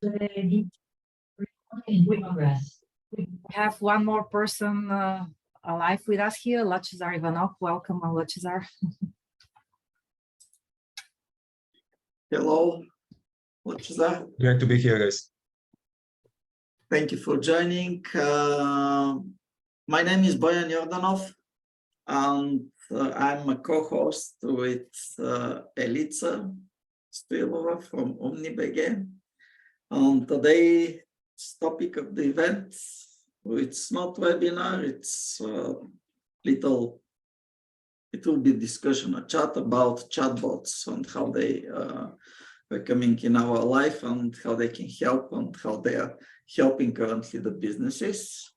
We have one more person alive with us here, Lachezar Ivanov. Welcome, Lachezar. Hello, Lachezar. Glad to be here, guys. Thank you for joining. My name is Bojan Jordanov, and I'm a co-host with Elica Stoilova from Omni.bg. And today's topic of the event, it's not webinar, it's it will be discussion, a chat about chatbots and how they are coming in our life and how they can help and how they are helping currently the businesses.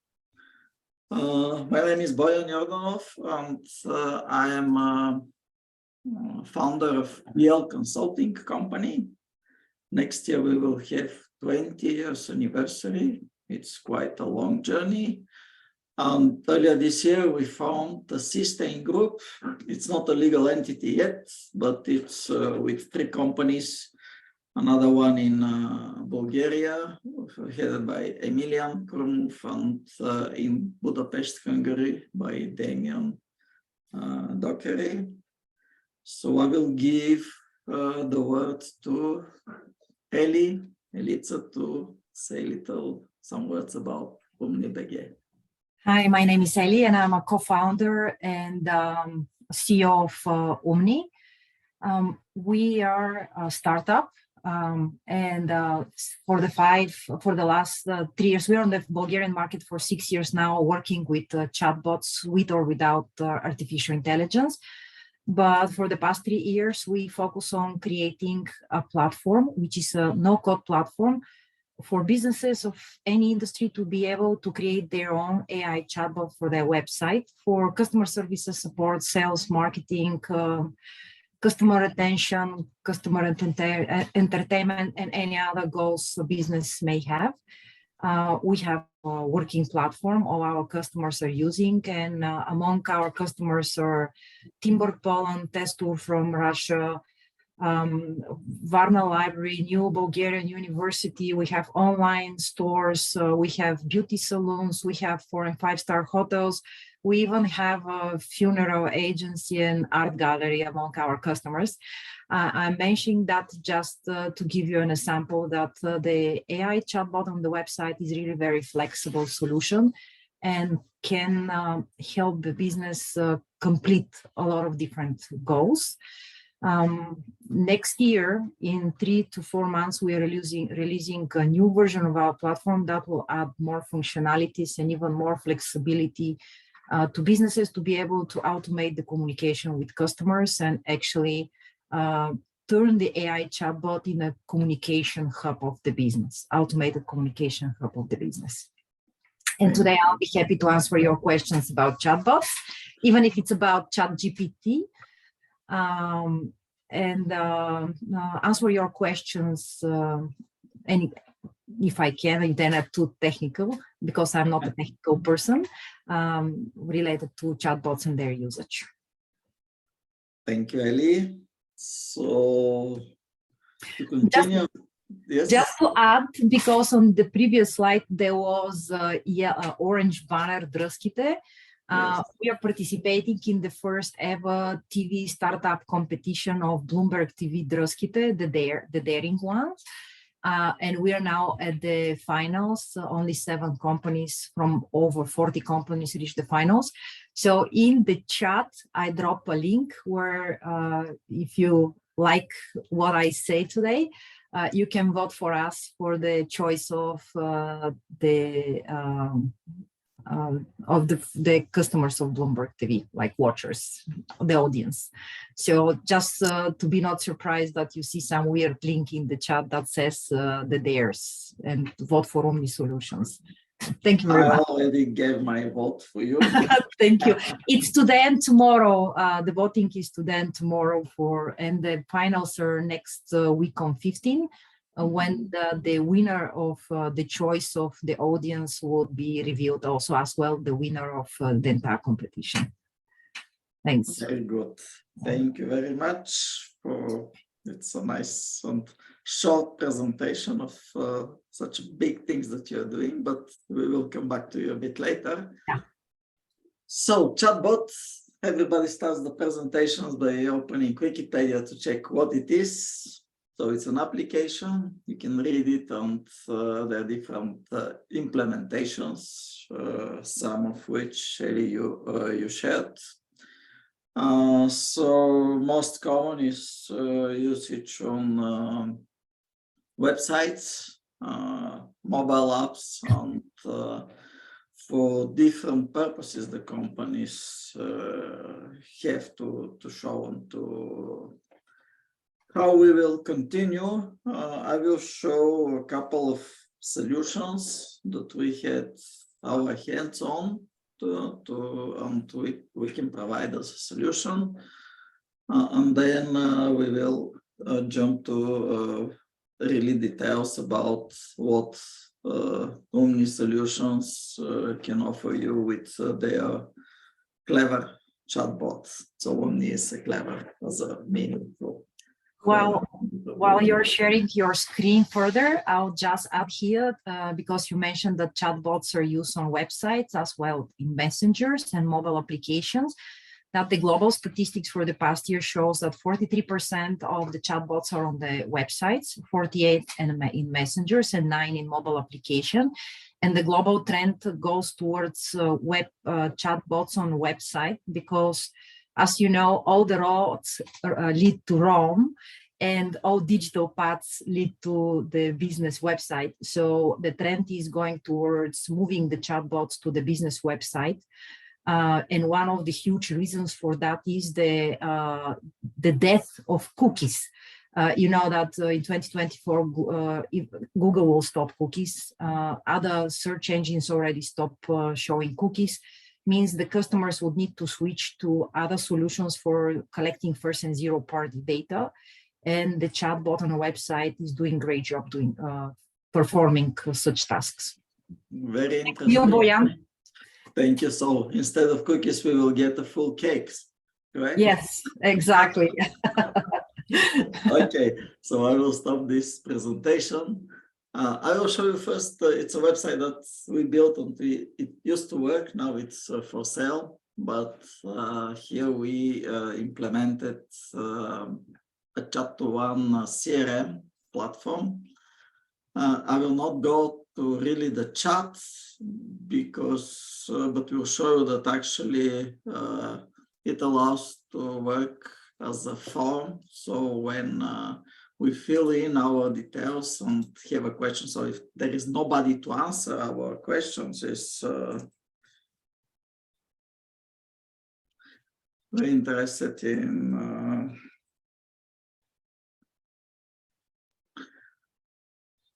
My name is Bojan Jordanov, and I am founder of BL Consulting Company. Next year we will have 20 years anniversary. It's quite a long journey. And earlier this year we found the Systane Group. It's not a legal entity yet, but it's with 3 companies. Another one in Bulgaria, headed by Emilian Krumov, and in Budapest, Hungary, by Damian Dockery. So I will give the word to Elica to say some words about Omni.bg. Hi, my name is Eli, and I'm a co-founder and CEO of Omni. We are a startup. And for the last 3 years, we're on the Bulgarian market for 6 years now, working with chatbots with or without artificial intelligence. But for the past 3 years, we focus on creating a platform, which is a no-code platform for businesses of any industry to be able to create their own AI chatbot for their website, for customer services, support, sales, marketing, customer retention, customer entertainment, and any other goals a business may have. We have a working platform all our customers are using, and among our customers are Timburg, Poland, Testur from Russia, Varna Library, New Bulgarian University. We have online stores, we have beauty salons, we have 4- and 5-star hotels. We even have a funeral agency and art gallery among our customers. I'm mentioning that just to give you an example that the AI chatbot on the website is really very flexible solution and can help the business complete a lot of different goals. Next year, in 3 to 4 months, we are releasing a new version of our platform that will add more functionalities and even more flexibility to businesses to be able to automate the communication with customers and actually turn the AI chatbot in a communication hub of the business, automated communication hub of the business. And today I'll be happy to answer your questions about chatbots, even if it's about ChatGPT, and answer your questions if I can, and then not too technical, because I'm not a technical person, related to chatbots and their usage. Thank you, Eli. So to continue, just to add, because on the previous slide there was orange banner Drăzchite. We are participating in the first ever TV startup competition of Bloomberg TV Drăzchite, the daring one. And we are now at the finals. Only 7 companies from over 40 companies reached the finals. So in the chat, I drop a link where if you like what I say today, you can vote for us for the choice of the customers of Bloomberg TV, like watchers, the audience. So just to be not surprised that you see some weird link in the chat that says the theirs, and vote for Omni Solutions. Thank you very much. I already gave my vote for you. Thank you. It's today and tomorrow. The voting is today and tomorrow and the finals are next week on 15. When the winner of the choice of the audience will be revealed also as well, the winner of the entire competition. Thanks. Very good. Thank you very much for It's a nice and short presentation of such big things that you're doing, but we will come back to you a bit later. Yeah. So chatbot, everybody starts the presentations by opening Wikipedia to check what it is. So it's an application, you can read it, and there are different implementations, some of which you shared. So most common is usage on websites, mobile apps, and for different purposes the companies have to show and to how we will continue. I will show a couple of solutions that we had our hands on and we can provide as a solution. And then we will jump to really details about what Omni Solutions can offer you with their clever chatbots. So Omni is a clever as a meaningful. While you're sharing your screen further, I'll just add here, because you mentioned that chatbots are used on websites as well in messengers and mobile applications, that the global statistics for the past year shows that 43% of the chatbots are on the websites, 48% in messengers, and 9% in mobile application. And the global trend goes towards web chatbots on website, because as you know, all the roads lead to Rome, and all digital paths lead to the business website. So the trend is going towards moving the chatbots to the business website. And one of the huge reasons for that is the death of cookies. You know that in 2024, Google will stop cookies. Other search engines already stop showing cookies. Means the customers would need to switch to other solutions for collecting first and zero-party data. And the chatbot on a website is doing a great job performing such tasks. Very interesting. Bojan. Thank you. So instead of cookies, we will get the full cakes, right? Yes, exactly. Okay, so I will stop this presentation. I will show you first, it's a website that we built and it used to work, now it's for sale, but here we implemented a Chat2One CRM platform. I will not go to really the chat because, but we'll show you that actually it allows to work as a form. So when we fill in our details and have a question, so if there is nobody to answer our questions, is very interested in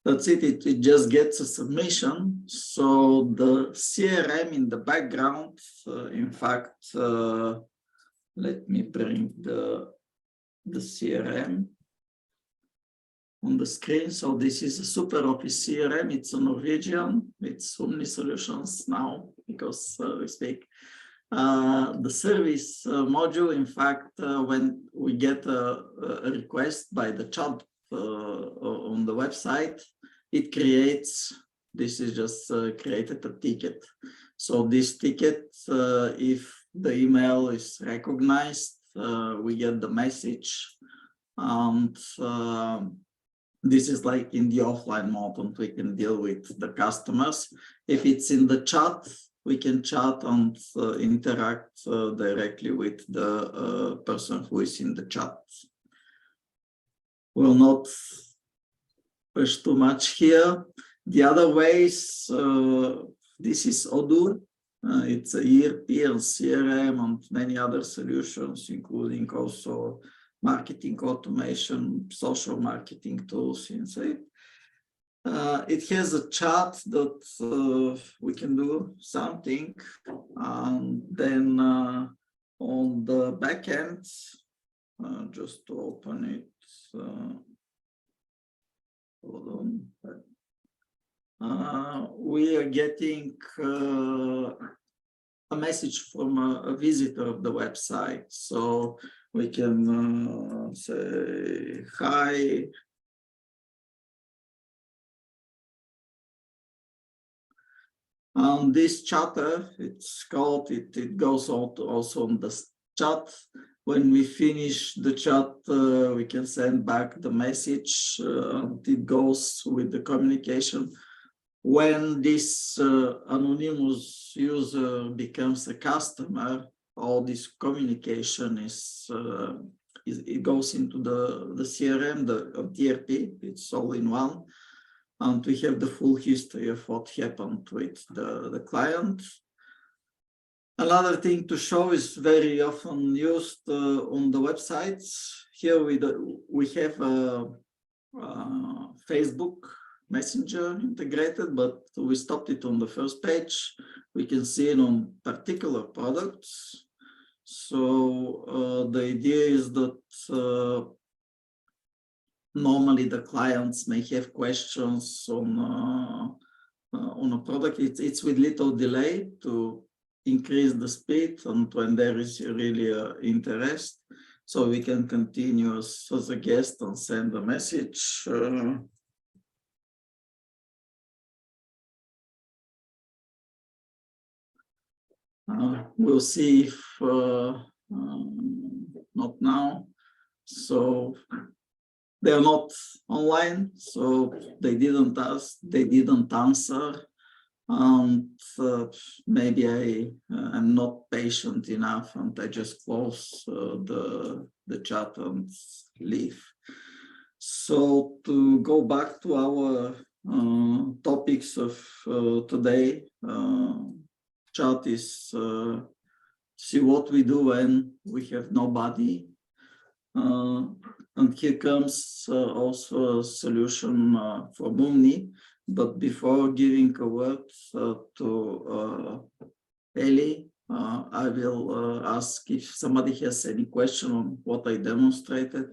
that's it, it just gets a submission. So the CRM in the background, in fact, let me bring the CRM on the screen. So this is a SuperOffice CRM. It's a Norwegian. It's Omni Solutions now because we speak. The service module, in fact, when we get a request by the chat on the website, it creates, this is just created a ticket. So this ticket, if the email is recognized, we get the message, and this is like in the offline mode, and we can deal with the customers. If it's in the chat, we can chat and interact directly with the person who is in the chat. Will not push too much here. The other ways, this is Odoo. It's a ERP and CRM and many other solutions, including also marketing automation, social marketing tools inside. It has a chat that we can do something, and then on the back end, just to open it, hold on. We are getting a message from a visitor of the website. So We can say hi. This chatter, it's called, it goes out also on the chat. When we finish the chat, we can send back the message, and it goes with the communication. When this anonymous user becomes a customer, all this communication it goes into the CRM, the TRP, it's all in one. And we have the full history of what happened with the client. Another thing to show is very often used on the websites. Here we have Facebook Messenger integrated, but we stopped it on the first page. We can see it on particular products. So the idea is that normally the clients may have questions on a product. It's with little delay to increase the speed and when there is really interest. So we can continue as a guest and send a message. We'll see if not now. So they're not online, so they didn't ask, they didn't answer, and maybe I am not patient enough, and I just close the chat and leave. So to go back to our topics of today, chat is see what we do when we have nobody. And here comes also a solution for Omni. But before giving a word to Eli, I will ask if somebody has any question on what I demonstrated.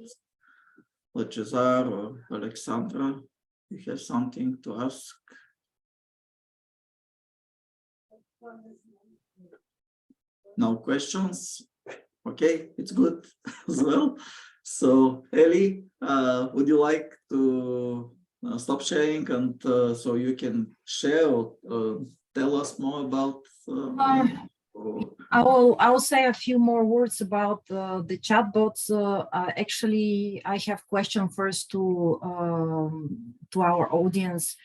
Lechezar or Alexandra, you have something to ask? No questions? Okay, it's good as well. So Eli, would you like to stop sharing and so you can share or tell us more about I will say a few more words about the chatbots. Actually, I have question first to our audience.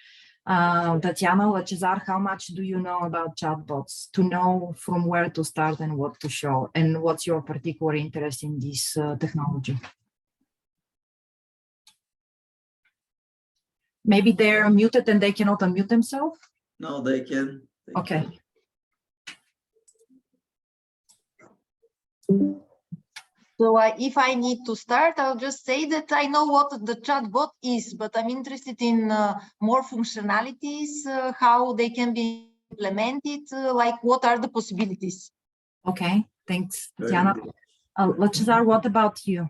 Tatiana, Lechezar, how much do you know about chatbots to know from where to start and what to show, and what's your particular interest in this technology? Maybe they're muted and they cannot unmute themselves? No, they can. Okay. So if I need to start, I'll just say that I know what the chatbot is, but I'm interested in more functionalities, how they can be implemented, like what are the possibilities. Okay, thanks, Tatiana. Lechezar, what about you?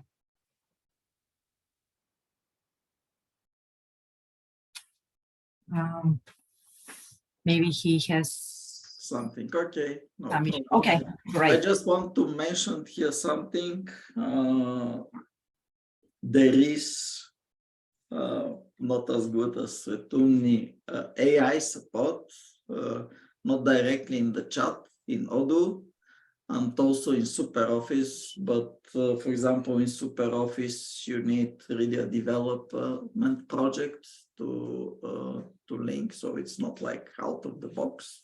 Maybe he has something. Okay. No, okay, great. I just want to mention here something. There is not as good as Omni AI support, not directly in the chat in Odoo, and also in SuperOffice. But for example, in SuperOffice, you need really a development project to link, so it's not like out of the box.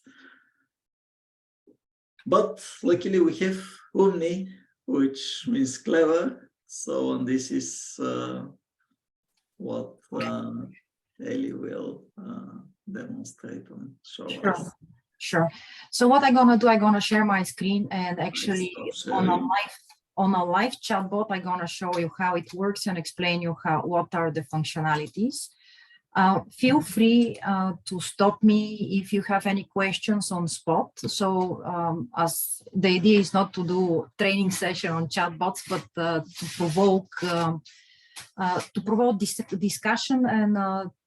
But luckily we have Omni, which means clever. So, and this is what Eli will demonstrate and show us. Sure. So what I'm gonna do, I'm gonna share my screen, and actually on a live chatbot, I'm gonna show you how it works and explain you what are the functionalities. Feel free to stop me if you have any questions on spot. So as the idea is not to do training session on chatbots, but to provoke discussion and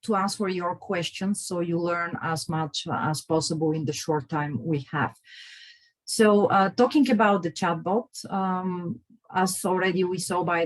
to answer your questions, so you learn as much as possible in the short time we have. So talking about the chatbot, as already we saw by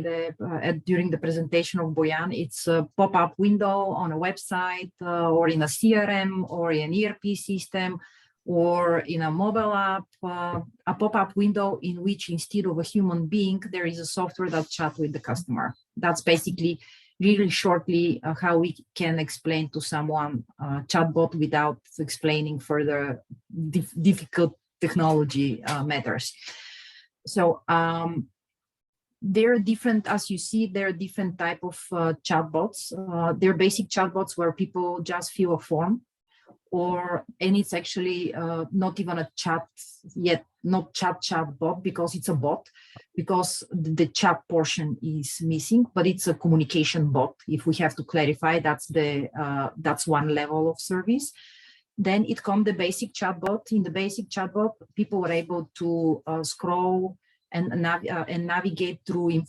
during the presentation of Bojan, it's a pop-up window on a website or in a CRM or an ERP system or in a mobile app, a pop-up window in which instead of a human being, there is a software that chats with the customer. That's basically really shortly how we can explain to someone chatbot without explaining further difficult technology matters. So there are different, as you see, there are different type of chatbots. There are basic chatbots where people just fill a form, and it's actually not even a chat yet, not chatbot, because it's a bot, because the chat portion is missing, but it's a communication bot. If we have to clarify, that's one level of service. Then it comes the basic chatbot. In the basic chatbot, people were able to scroll and navigate through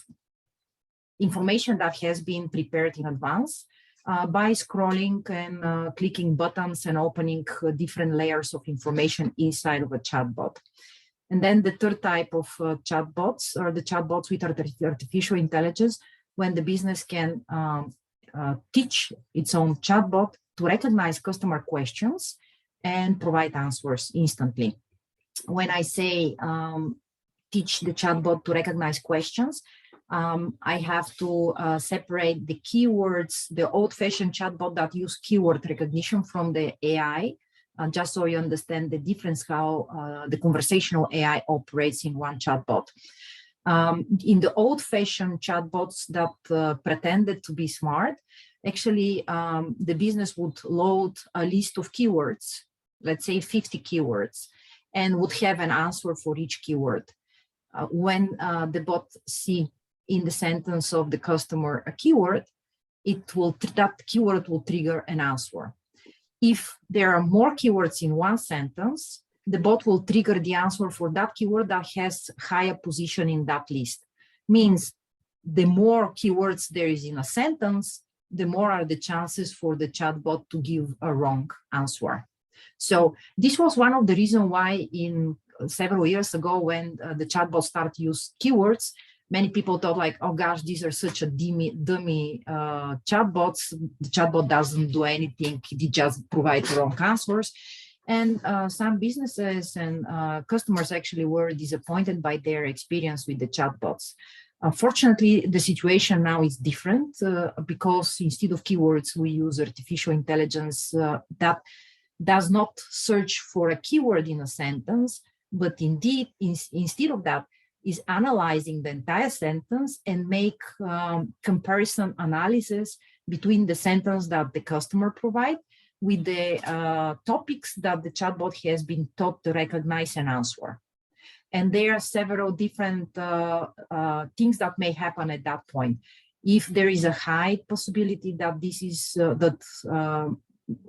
information that has been prepared in advance by scrolling and clicking buttons and opening different layers of information inside of a chatbot. And then the third type of chatbots are the chatbots with artificial intelligence, when the business can teach its own chatbot to recognize customer questions and provide answers instantly. When I say teach the chatbot to recognize questions, I have to separate the keywords, the old-fashioned chatbot that use keyword recognition from the AI, just so you understand the difference how the conversational AI operates in one chatbot. In the old-fashioned chatbots that pretended to be smart, actually the business would load a list of keywords, let's say 50 keywords, and would have an answer for each keyword. When the bot see in the sentence of the customer a keyword, that keyword will trigger an answer. If there are more keywords in one sentence, the bot will trigger the answer for that keyword that has higher position in that list. Means the more keywords there is in a sentence, the more are the chances for the chatbot to give a wrong answer. So this was one of the reasons why in several years ago, when the chatbot started to use keywords, many people thought like, oh gosh, these are such a dummy chatbots. The chatbot doesn't do anything. It just provides wrong answers. And some businesses and customers actually were disappointed by their experience with the chatbots. Unfortunately, the situation now is different because instead of keywords, we use artificial intelligence that does not search for a keyword in a sentence, but indeed, instead of that, is analyzing the entire sentence and make comparison analysis between the sentence that the customer provide with the topics that the chatbot has been taught to recognize and answer. And there are several different things that may happen at that point. If there is a high possibility that this is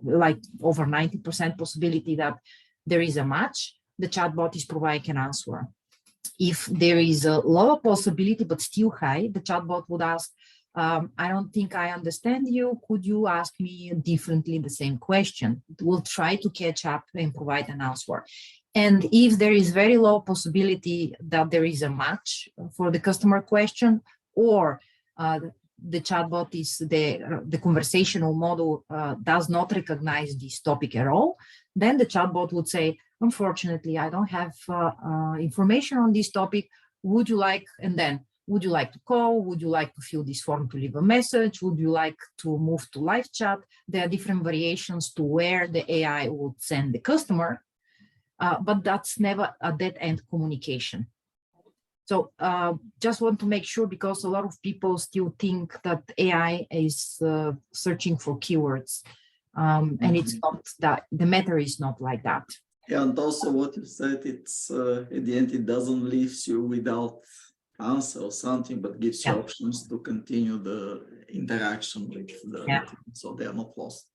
like over 90% possibility that there is a match, the chatbot is providing an answer. If there is a lower possibility, but still high, the chatbot would ask, I don't think I understand you. Could you ask me differently the same question? It will try to catch up and provide an answer. And if there is very low possibility that there is a match for the customer question, or the chatbot is the conversational model does not recognize this topic at all, then the chatbot would say, unfortunately, I don't have information on this topic. Would you like, and then, would you like to call? Would you like to fill this form to leave a message? Would you like to move to live chat? There are different variations to where the AI would send the customer, but that's never a dead-end communication. So just want to make sure, because a lot of people still think that AI is searching for keywords, and it's not that, the matter is not like that. Yeah, and also what you said, it's at the end, it doesn't leave you without answer or something, but gives you options to continue the interaction with the team, so they are not lost.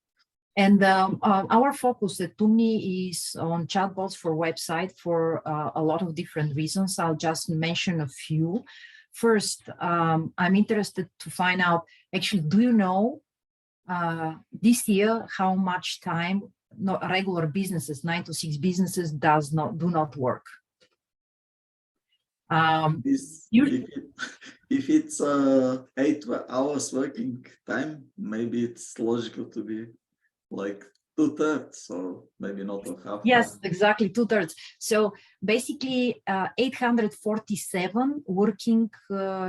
And our focus at Umni is on chatbots for website for a lot of different reasons. I'll just mention a few. First, I'm interested to find out, actually, do you know this year how much time regular businesses, 9 to 6 businesses do not work? You- If it's 8 hours working time, maybe it's logical to be like 2/3, so maybe not a half. Yes, exactly, 2/3. So basically 847 working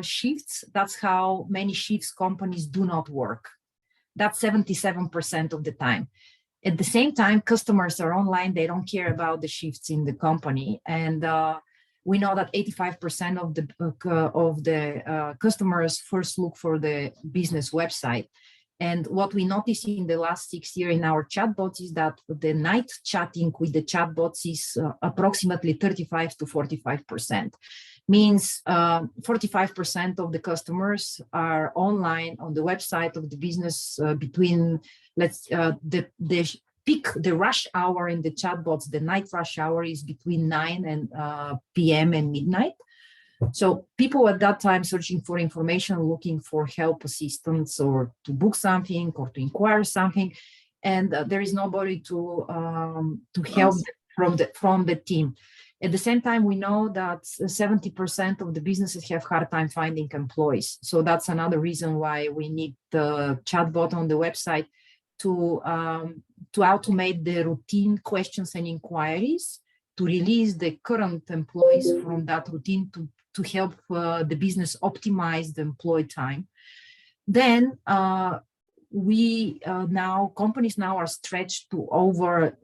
shifts. That's how many shifts companies do not work. That's 77% of the time. At the same time, customers are online. They don't care about the shifts in the company. And we know that 85% of the customers first look for the business website. And what we noticed in the last 6 years in our chatbots is that the night chatting with the chatbots is approximately 35 to 45%. Means 45% of the customers are online on the website of the business between the rush hour in the chatbots, the night rush hour is between 9 and p.m. and midnight. So people at that time searching for information, looking for help, assistance, or to book something or to inquire something, and there is nobody to help from the team. At the same time, we know that 70% of the businesses have hard time finding employees. So that's another reason why we need the chatbot on the website to automate the routine questions and inquiries, to release the current employees from that routine to help the business optimize the employee time. Then companies now are stretched to over,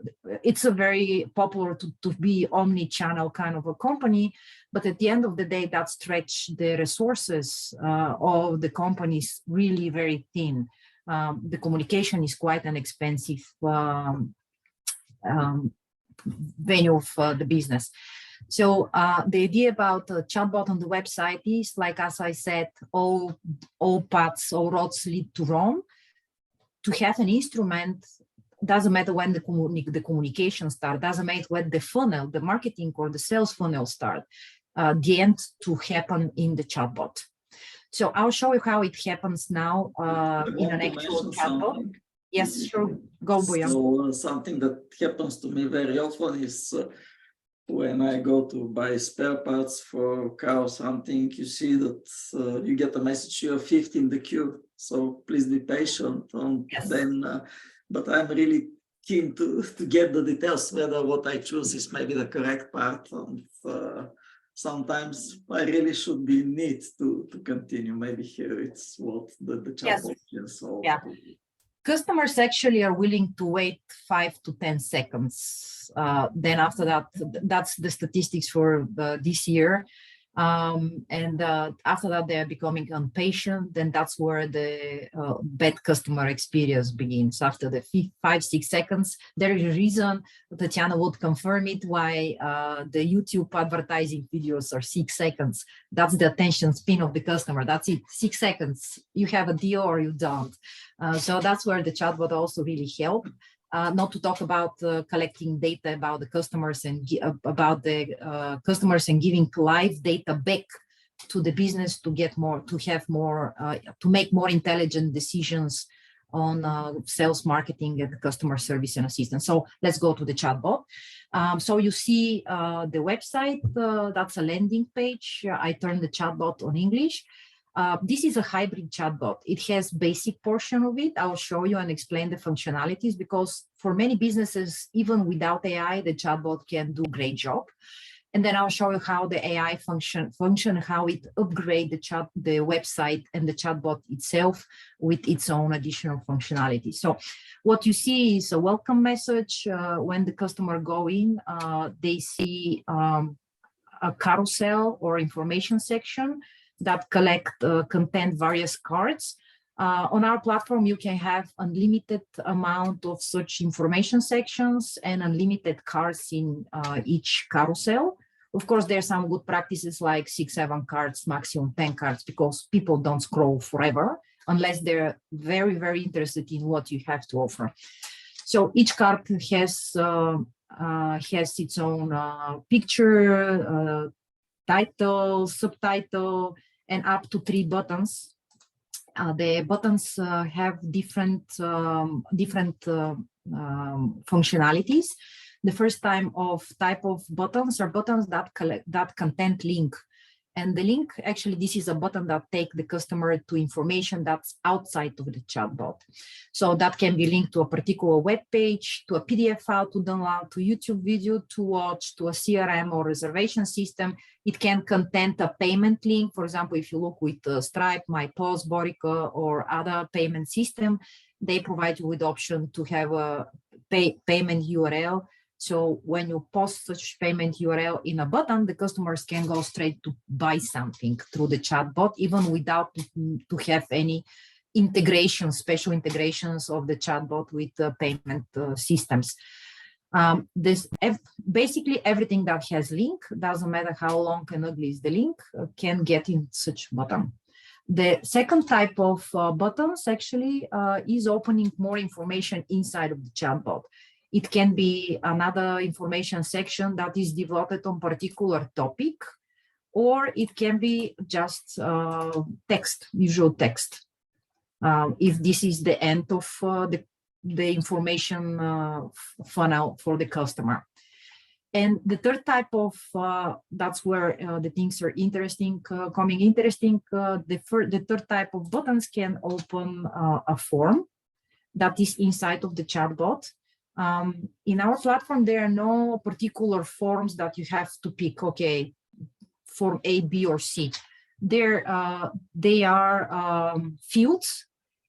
it's a very popular to be omni-channel kind of a company, but at the end of the day, that stretch the resources of the companies really very thin. The communication is quite an expensive venue of the business. So the idea about the chatbot on the website is, like, as I said, all paths, all roads lead to Rome. To have an instrument, doesn't matter when the communication starts, doesn't matter when the funnel, the marketing or the sales funnel start, the end to happen in the chatbot. So I'll show you how it happens now in an actual chatbot. Yes, sure. Go, Bojan. So something that happens to me very often is when I go to buy spare parts for a car or something, you see that you get a message, you're 5th in the queue. So please be patient. And Yes. then, but I'm really keen to get the details, whether what I choose is maybe the correct part. And sometimes I really should be neat to continue. Maybe here it's what the chatbot can solve. Yeah. Customers actually are willing to wait 5 to 10 seconds. Then after that, that's the statistics for this year. After that, they're becoming impatient. Then that's where the bad customer experience begins. After the 5-6 seconds, there is a reason. Tatiana would confirm it why the YouTube advertising videos are 6 seconds. That's the attention span of the customer. That's it. 6 seconds. You have a deal or you don't. So that's where the chatbot also really helps. Not to talk about collecting data about the customers and customers and giving live data back to the business to get more, to have more, to make more intelligent decisions on sales, marketing, and customer service and assistance. So let's go to the chatbot. So you see the website, that's a landing page. I turned the chatbot on English. This is a hybrid chatbot. It has basic portion of it. I'll show you and explain the functionalities, because for many businesses, even without AI, the chatbot can do a great job. And then I'll show you how the AI function, how it upgrade the website and the chatbot itself with its own additional functionality. So what you see is a welcome message. When the customer go in, they see a carousel or information section that collect content various cards. On our platform, you can have unlimited amount of such information sections and unlimited cards in each carousel. Of course, there's some good practices like 6-7 cards, maximum 10 cards, because people don't scroll forever unless they're very, very interested in what you have to offer. So each card has its own picture, title, subtitle, and up to 3 buttons. The buttons have different functionalities. The first type of buttons are buttons that content link. And the link, actually, this is a button that takes the customer to information that's outside of the chatbot. So that can be linked to a particular web page, to a PDF file to download, to YouTube video to watch, to a CRM or reservation system. It can contain a payment link. For example, if you look with Stripe, MyPOS, Borica, or other payment system, they provide you with the option to have a payment URL. So when you post such payment URL in a button, the customers can go straight to buy something through the chatbot, even without to have any integration, special integrations of the chatbot with the payment systems. Basically everything that has link, doesn't matter how long and ugly is the link, can get in such button. The second type of buttons actually is opening more information inside of the chatbot. It can be another information section that is devoted on particular topic, or it can be just text, usual text. If this is the end of the information funnel for the customer. And the third type of, that's where the things are interesting, the third type of buttons can open a form that is inside of the chatbot. In our platform, there are no particular forms that you have to pick, okay, form A, B, or C. They are fields,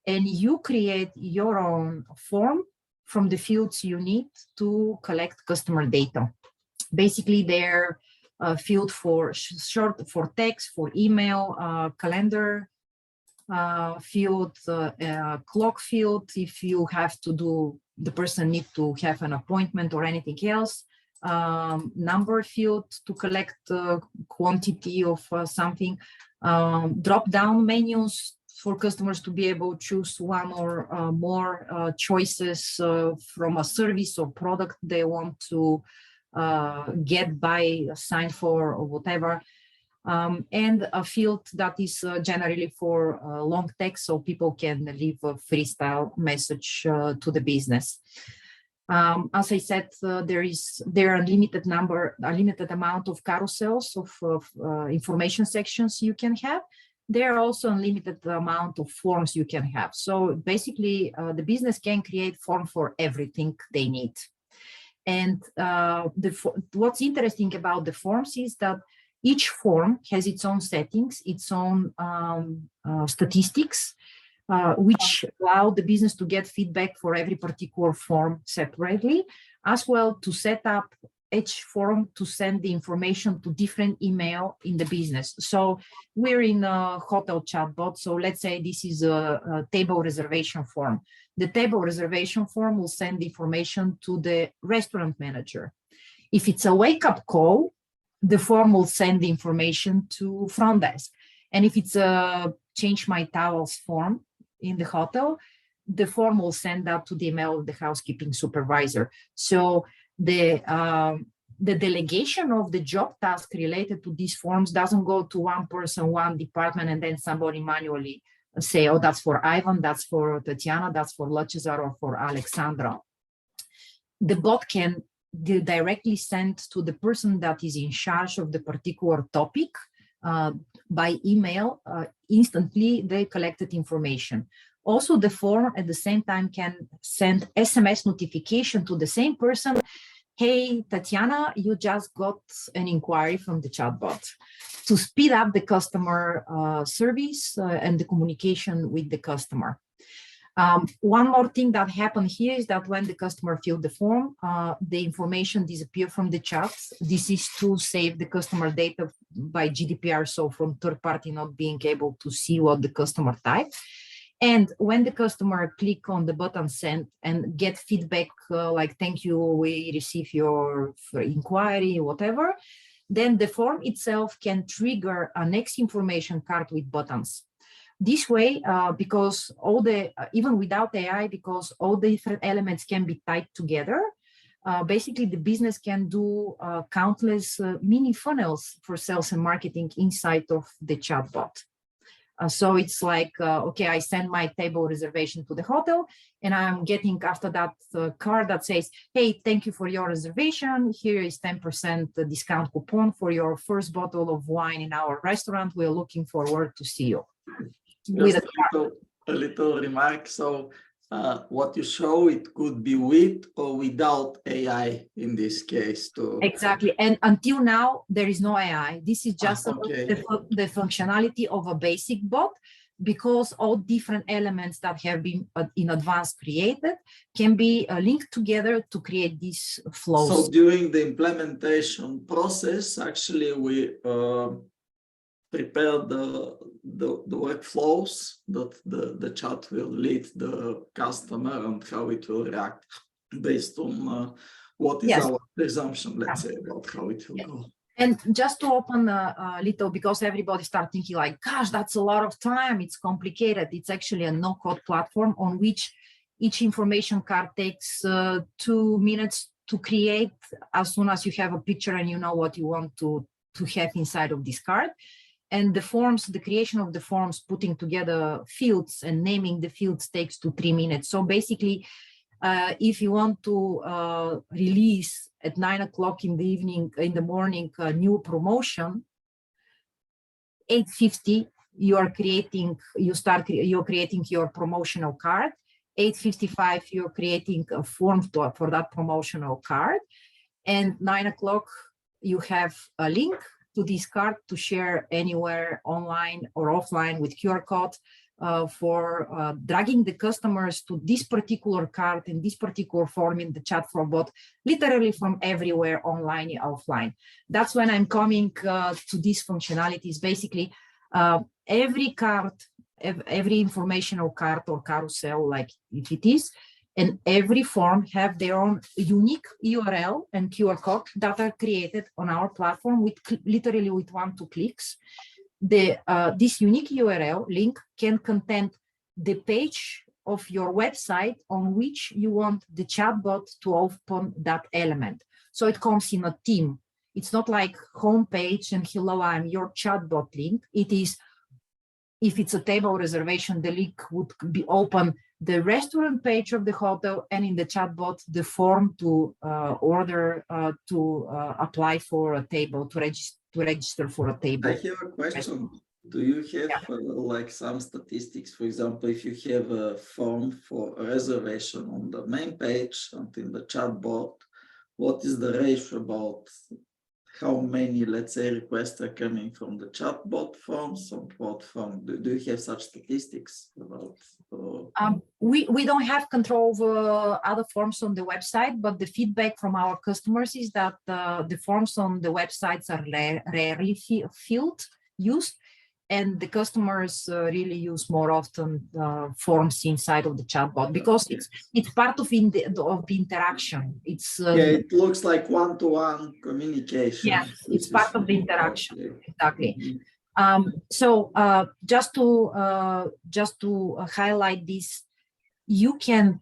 and you create your own form from the fields you need to collect customer data. Basically, they're field for short, for text, for email, calendar field, clock field, if you have to do, the person need to have an appointment or anything else, number field to collect quantity of something, drop-down menus for customers to be able to choose one or more choices from a service or product they want to get, buy, sign for, or whatever. And a field that is generally for long text, so people can leave a freestyle message to the business. As I said, there are a limited amount of carousels of information sections you can have. There are also a limited amount of forms you can have. So basically, the business can create form for everything they need. And what's interesting about the forms is that each form has its own settings, its own statistics, which allow the business to get feedback for every particular form separately, as well to set up each form to send the information to different email in the business. So we're in a hotel chatbot. So let's say this is a table reservation form. The table reservation form will send information to the restaurant manager. If it's a wake-up call, the form will send the information to front desk. And if it's a change my towels form in the hotel, the form will send that to the email of the housekeeping supervisor. So the delegation of the job task related to these forms doesn't go to one person, one department, and then somebody manually say, oh, that's for Ivan, that's for Tatiana, that's for Lachezar, or for Alexandra. The bot can directly send to the person that is in charge of the particular topic by email instantly the collected information. Also, the form at the same time can send SMS notification to the same person. Hey, Tatiana, you just got an inquiry from the chatbot, to speed up the customer service and the communication with the customer. One more thing that happened here is that when the customer filled the form, the information disappeared from the chat. This is to save the customer data by GDPR, so from third party not being able to see what the customer typed. And when the customer click on the button send and get feedback like, thank you, we received your inquiry, whatever, then the form itself can trigger a next information card with buttons. This way, because all the, even without AI, because all the different elements can be tied together, basically the business can do countless mini funnels for sales and marketing inside of the chatbot. So it's like, okay, I send my table reservation to the hotel, and I'm getting after that card that says, hey, thank you for your reservation. Here is 10% discount coupon for your first bottle of wine in our restaurant. We're looking forward to see you. With Just a little remark. So what you show, it could be with or without AI in this case too. Exactly. And until now, there is no AI. This is just okay. the functionality of a basic bot, because all different elements that have been in advance created can be linked together to create these flows. So during the implementation process, actually, we prepare the workflows that the chat will lead the customer and how it will react based on what is our presumption, let's say, about how it will go. And just to open a little, because everybody starts thinking like, gosh, that's a lot of time, it's complicated. It's actually a no-code platform on which each information card takes 2 minutes to create as soon as you have a picture and you know what you want to have inside of this card. And the forms, the creation of the forms, putting together fields and naming the fields takes 2 to 3 minutes. So basically, if you want to release at 9 o'clock in the morning, a new promotion, 8:50, you're creating your promotional card. 8:55, you're creating a form for that promotional card. And 9 o'clock, you have a link to this card to share anywhere online or offline with QR code for dragging the customers to this particular card and this particular form in the chat robot, literally from everywhere, online and offline. That's when I'm coming to these functionalities. Basically, every card, every informational card or carousel, like if it is, and every form have their own unique URL and QR code that are created on our platform with literally with 1 to 2 clicks. This unique URL link can contain the page of your website on which you want the chatbot to open that element. So it comes in a theme. It's not like homepage and hello, I'm your chatbot link. It is, if it's a table reservation, the link would be open the restaurant page of the hotel, and in the chatbot, the form to apply for a table, to register for a table. I have a question. Do you have like some statistics? For example, if you have a form for a reservation on the main page and in the chatbot, what is the ratio about how many, let's say, requests are coming from the chatbot forms or what form? Do you have such statistics about? We don't have control over other forms on the website, but the feedback from our customers is that the forms on the websites are rarely used, and the customers really use more often forms inside of the chatbot, because it's part of the interaction. It's it looks like one-to-one communication. Yeah, it's part of the interaction. Exactly. So just to highlight this, you can,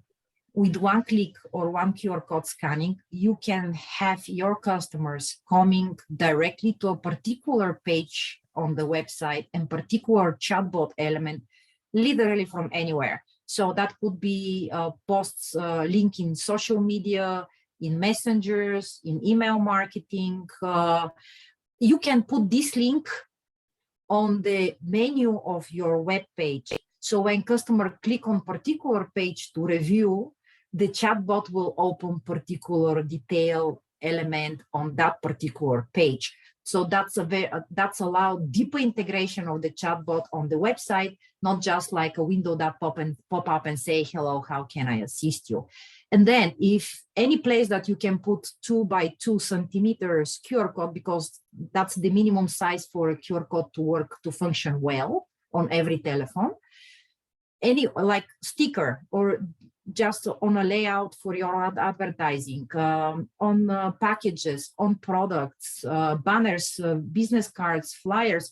with 1 click or 1 QR code scanning, you can have your customers coming directly to a particular page on the website and particular chatbot element, literally from anywhere. So that could be posts, link in social media, in messengers, in email marketing. You can put this link on the menu of your web page. So when customer click on particular page to review, the chatbot will open particular detail element on that particular page. So that's allowed deeper integration of the chatbot on the website, not just like a window that pop up and say, hello, how can I assist you? And then if any place that you can put 2 by 2 centimeters QR code, because that's the minimum size for a QR code to work, to function well on every telephone, any like sticker or just on a layout for your advertising, on packages, on products, banners, business cards, flyers,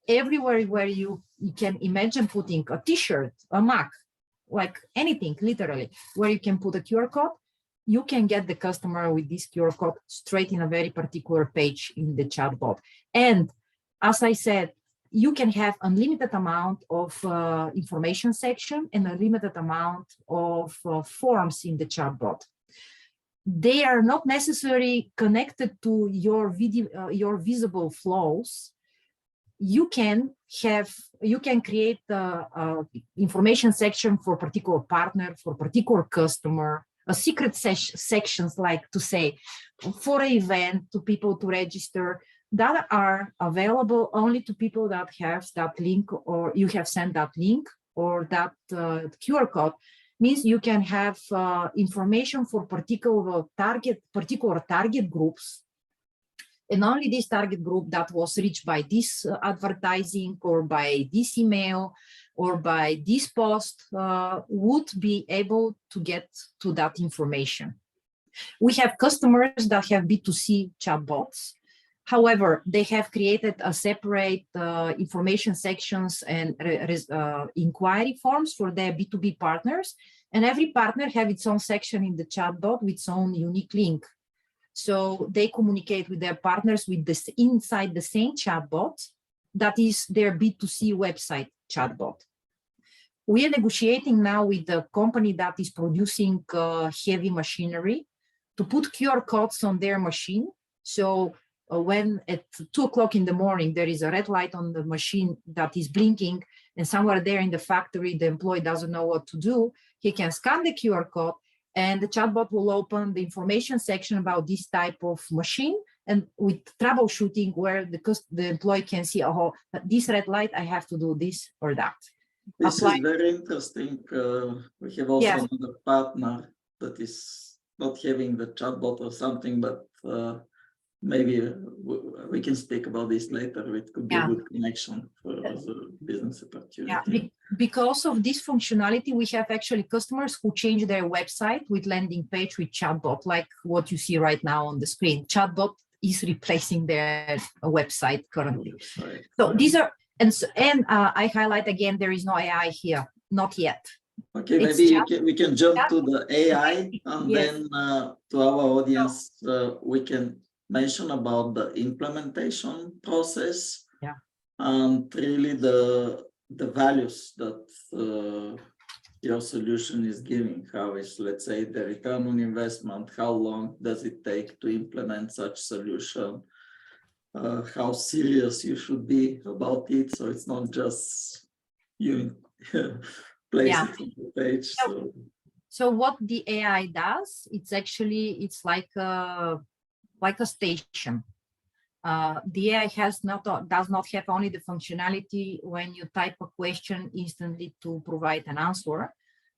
everywhere where you can imagine putting a t-shirt, a mug, like anything, literally, where you can put a QR code, you can get the customer with this QR code straight in a very particular page in the chatbot. And as I said, you can have unlimited amount of information section and a limited amount of forms in the chatbot. They are not necessarily connected to your video, your visible flows. You can create the information section for particular partner, for particular customer, a secret sections, like to say, for an event, to people to register, that are available only to people that have that link, or you have sent that link or that QR code. Means you can have information for particular target groups, and only this target group that was reached by this advertising or by this email or by this post would be able to get to that information. We have customers that have B2C chatbots. However, they have created a separate information sections and inquiry forms for their B2B partners. And every partner have its own section in the chatbot with its own unique link. So they communicate with their partners with this inside the same chatbot that is their B2C website chatbot. We are negotiating now with the company that is producing heavy machinery to put QR codes on their machine. So when at 2 o'clock in the morning, there is a red light on the machine that is blinking, and somewhere there in the factory, the employee doesn't know what to do, he can scan the QR code and the chatbot will open the information section about this type of machine, and with troubleshooting where the employee can see, oh, this red light, I have to do this or that. This is very interesting. We have also another partner that is not having the chatbot or something, but maybe we can speak about this later. It could be a good connection for the business opportunity. Yeah, because of this functionality, we have actually customers who change their website with landing page with chatbot, like what you see right now on the screen. Chatbot is replacing their website currently. So these are, and I highlight again, there is no AI here, not yet. Okay, maybe we can jump to the AI, and then to our audience, we can mention about the implementation process and really the values that your solution is giving. How is, let's say, the return on investment? How long does it take to implement such solution? How serious you should be about it, so it's not just you place it on the page. So what the AI does, it's actually, it's like a station. The AI does not have only the functionality when you type a question instantly to provide an answer,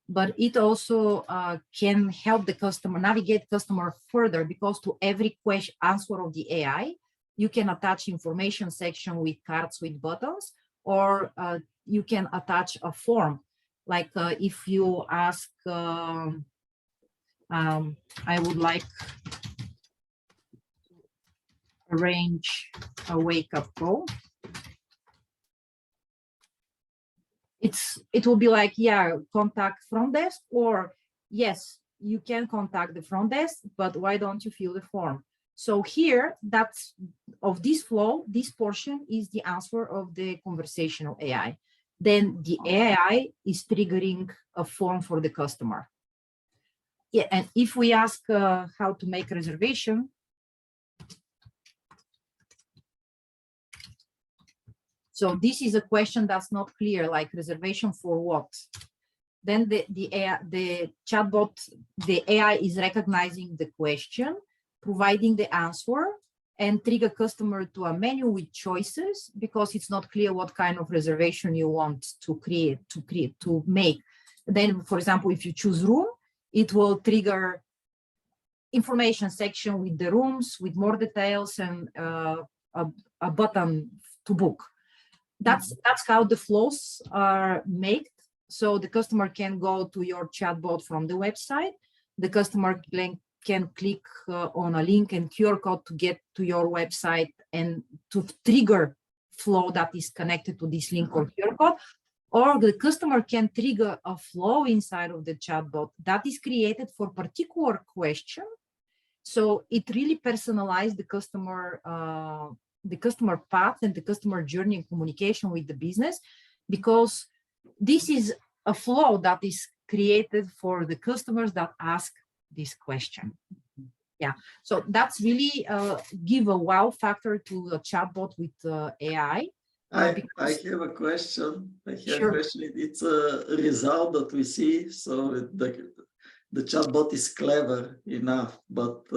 but it also can help the customer navigate customer further, because to every question answer of the AI, you can attach information section with cards with buttons, or you can attach a form. Like if you ask, I would like arrange a wake-up call. It will be like, yeah, contact front desk, or yes, you can contact the front desk, but why don't you fill the form? So here, that's of this flow, this portion is the answer of the conversational AI. Then the AI is triggering a form for the customer. Yeah, and if we ask how to make a reservation, so this is a question that's not clear, like reservation for what? Then the chatbot, the AI is recognizing the question, providing the answer, and trigger customer to a menu with choices, because it's not clear what kind of reservation you want to make. Then, for example, if you choose room, it will trigger information section with the rooms, with more details, and a button to book. That's how the flows are made. So the customer can go to your chatbot from the website. The customer can click on a link and QR code to get to your website and to trigger flow that is connected to this link or QR code. Or the customer can trigger a flow inside of the chatbot that is created for particular question. So it really personalized the customer the customer path and the customer journey and communication with the business, because this is a flow that is created for the customers that ask this question. Yeah, so that's really give a wow factor to a chatbot with AI. I have a question. Sure. It's a result that we see. So the chatbot is clever enough, but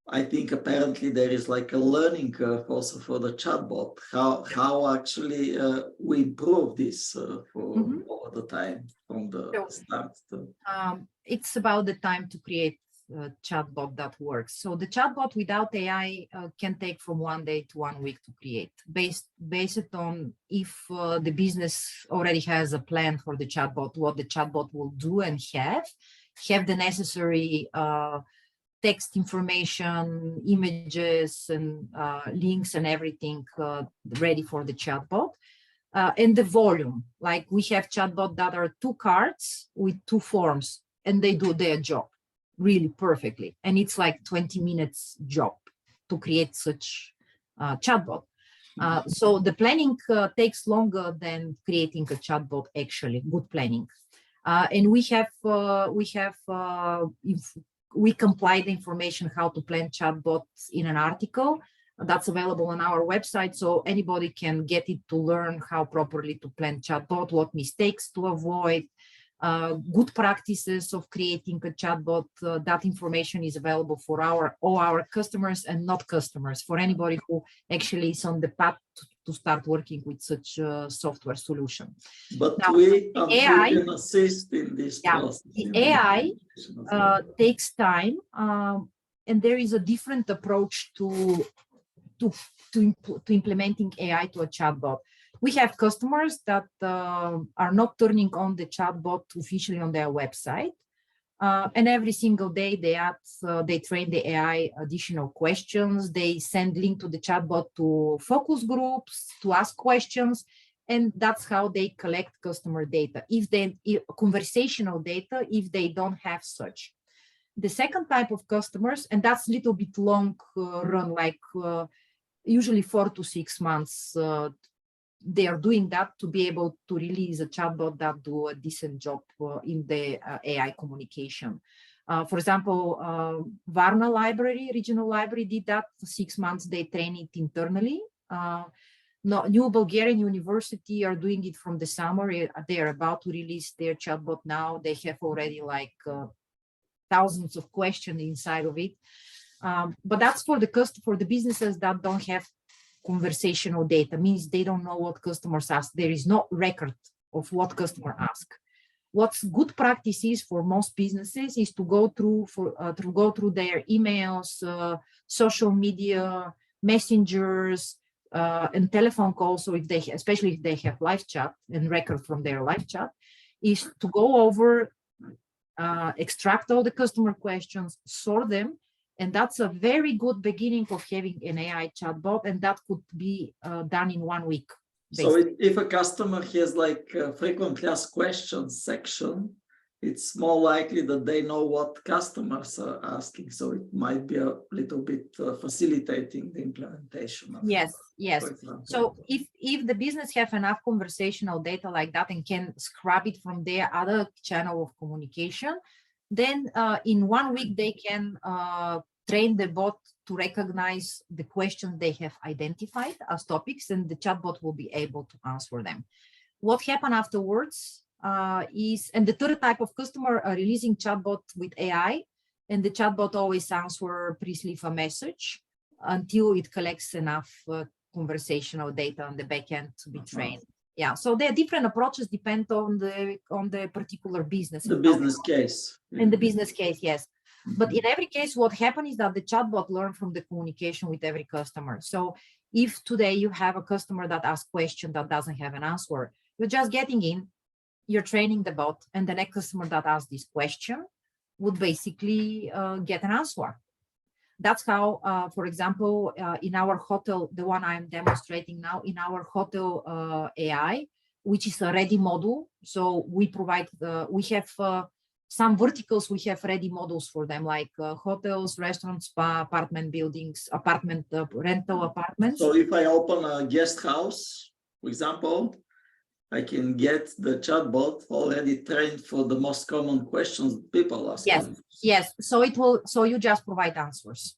I think apparently there is like a learning curve also for the chatbot. How actually we improve this over the time from the start to. It's about the time to create a chatbot that works. So the chatbot without AI can take from 1 day to 1 week to create, based on if the business already has a plan for the chatbot, what the chatbot will do and have the necessary text information, images, and links and everything ready for the chatbot. And the volume, like we have chatbot that are 2 cards with 2 forms, and they do their job really perfectly. And it's like 20 minutes job to create such chatbot. So the planning takes longer than creating a chatbot, actually, good planning. And we compile the information how to plan chatbots in an article that's available on our website, so anybody can get it to learn how properly to plan chatbot, what mistakes to avoid, good practices of creating a chatbot. That information is available for all our customers and not customers, for anybody who actually is on the path to start working with such a software solution. But now, we AI can assist in this process. The AI takes time, and there is a different approach to implementing AI to a chatbot. We have customers that are not turning on the chatbot officially on their website. And every single day they train the AI additional questions. They send link to the chatbot to focus groups to ask questions. And that's how they collect customer data, conversational data, if they don't have such. The second type of customers, and that's a little bit long run, like usually 4 to 6 months, they are doing that to be able to release a chatbot that do a decent job in the AI communication. For example, Varna Library, regional library, did that for 6 months. They train it internally. New Bulgarian University are doing it from the summer. They are about to release their chatbot now. They have already like thousands of questions inside of it. But that's for the businesses that don't have conversational data, means they don't know what customers ask. There is no record of what customer ask. What's good practice is for most businesses is to go through their emails, social media, messengers, and telephone calls. So especially if they have live chat and record from their live chat, is to go over, extract all the customer questions, sort them. And that's a very good beginning of having an AI chatbot, and that could be done in 1 week. Basically. So if a customer has like a frequently asked questions section, it's more likely that they know what customers are asking. So it might be a little bit facilitating the implementation. Yes. So if the business have enough conversational data like that and can scrap it from their other channel of communication, then in 1 week they can train the bot to recognize the questions they have identified as topics, and the chatbot will be able to answer them. What happened afterwards and the third type of customer are releasing chatbot with AI, and the chatbot always answer, please leave a message, until it collects enough conversational data on the backend to be trained. Yeah, so there are different approaches, depend on the particular business. The business case. In the business case, yes. But in every case, what happened is that the chatbot learned from the communication with every customer. So if today you have a customer that asks a question that doesn't have an answer, you're just getting in, you're training the bot, and the next customer that asks this question would basically get an answer. That's how, for example, in our hotel, the one I'm demonstrating now, in our hotel AI, which is a ready model. So we provide, we have some verticals, we have ready models for them, like hotels, restaurants, spa, apartment buildings, rental apartments. So if I open a guest house, for example, I can get the chatbot already trained for the most common questions people ask. Yes. So it will. So you just provide answers.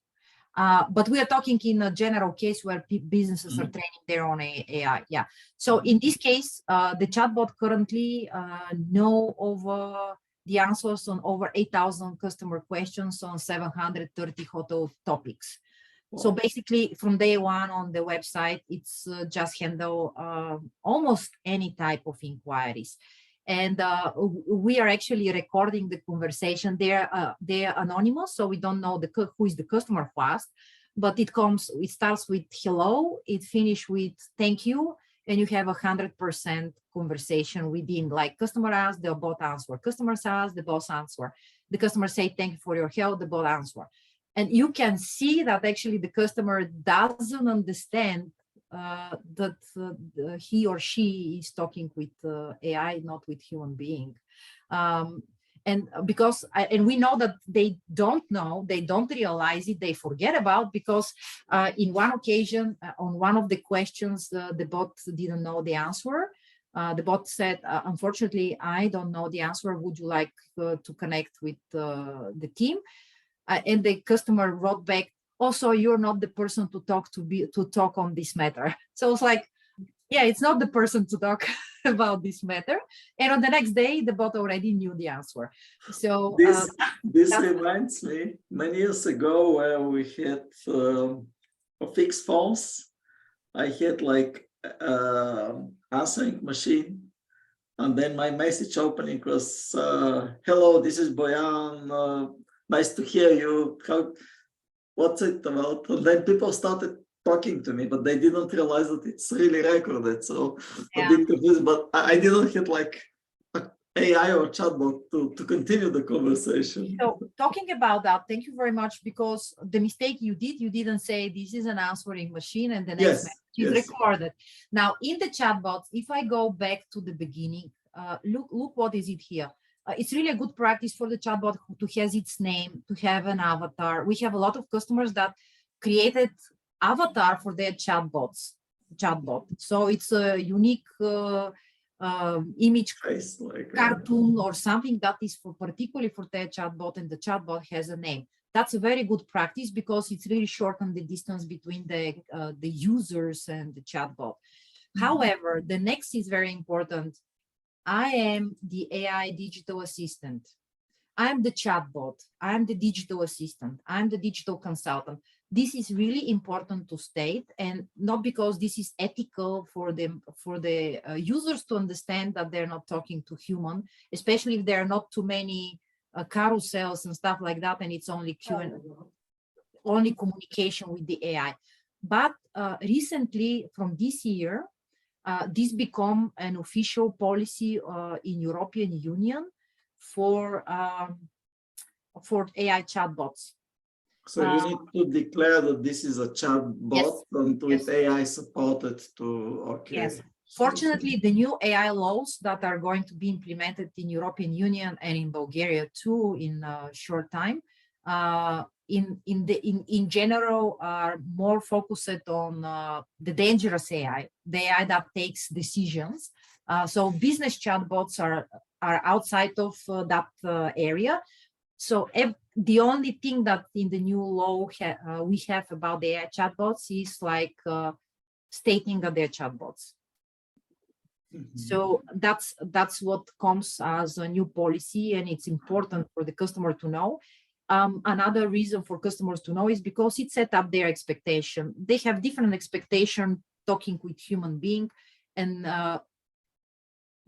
But we are talking in a general case where businesses are training their own AI. Yeah. So in this case, the chatbot currently know over the answers on over 8,000 customer questions on 730 hotel topics. Wow. So basically, from day one on the website, it's just handle almost any type of inquiries. And we are actually recording the conversation. They're anonymous, so we don't know who is the customer who asked, but it starts with hello, it finishes with thank you, and you have 100% conversation within, like, customer asked, the bot answer, customers asked, the boss answer, the customer say thank you for your help, the bot answer. And you can see that actually the customer doesn't understand that he or she is talking with AI, not with human being. And because we know that they don't know, they don't realize it, they forget about, because in one occasion, on one of the questions, the bot didn't know the answer. The bot said, unfortunately, I don't know the answer. Would you like to connect with the team? And the customer wrote back, also, you're not the person to talk on this matter. So it's like, yeah, it's not the person to talk about this matter. And on the next day, the bot already knew the answer. So this reminds me, many years ago, where we had fixed phones, I had like answering machine, and then my message opening was, hello, this is Boyan, nice to hear you. What's it about? And then people started talking to me, but they didn't realize that it's really recorded. So a bit confused, but I didn't hit like AI or chatbot to continue the conversation. So talking about that, thank you very much, because the mistake you didn't say this is an answering machine and the next message is recorded. Now in the chatbot, if I go back to the beginning, look what is it here. It's really a good practice for the chatbot to have its name, to have an avatar. We have a lot of customers that created avatar for their chatbot. So it's a unique image, cartoon or something that is particularly for their chatbot, and the chatbot has a name. That's a very good practice because it's really shortened the distance between the users and the chatbot. However, the next is very important. I am the AI digital assistant. I'm the chatbot. I'm the digital assistant. I'm the digital consultant. This is really important to state, and not because this is ethical for the users to understand that they're not talking to human, especially if there are not too many carousels and stuff like that, and it's only only communication with the AI. But recently, from this year, this become an official policy in European Union for AI chatbots. So you need to declare that this is a chatbot and with AI supported to, Yes. Fortunately, the new AI laws that are going to be implemented in European Union and in Bulgaria too in a short time, in general are more focused on the dangerous AI, the AI that takes decisions. So business chatbots are outside of that area. So the only thing that in the new law we have about the AI chatbots is like stating that they're chatbots. So that's what comes as a new policy, and it's important for the customer to know. Another reason for customers to know is because it set up their expectation. They have different expectation talking with human being, and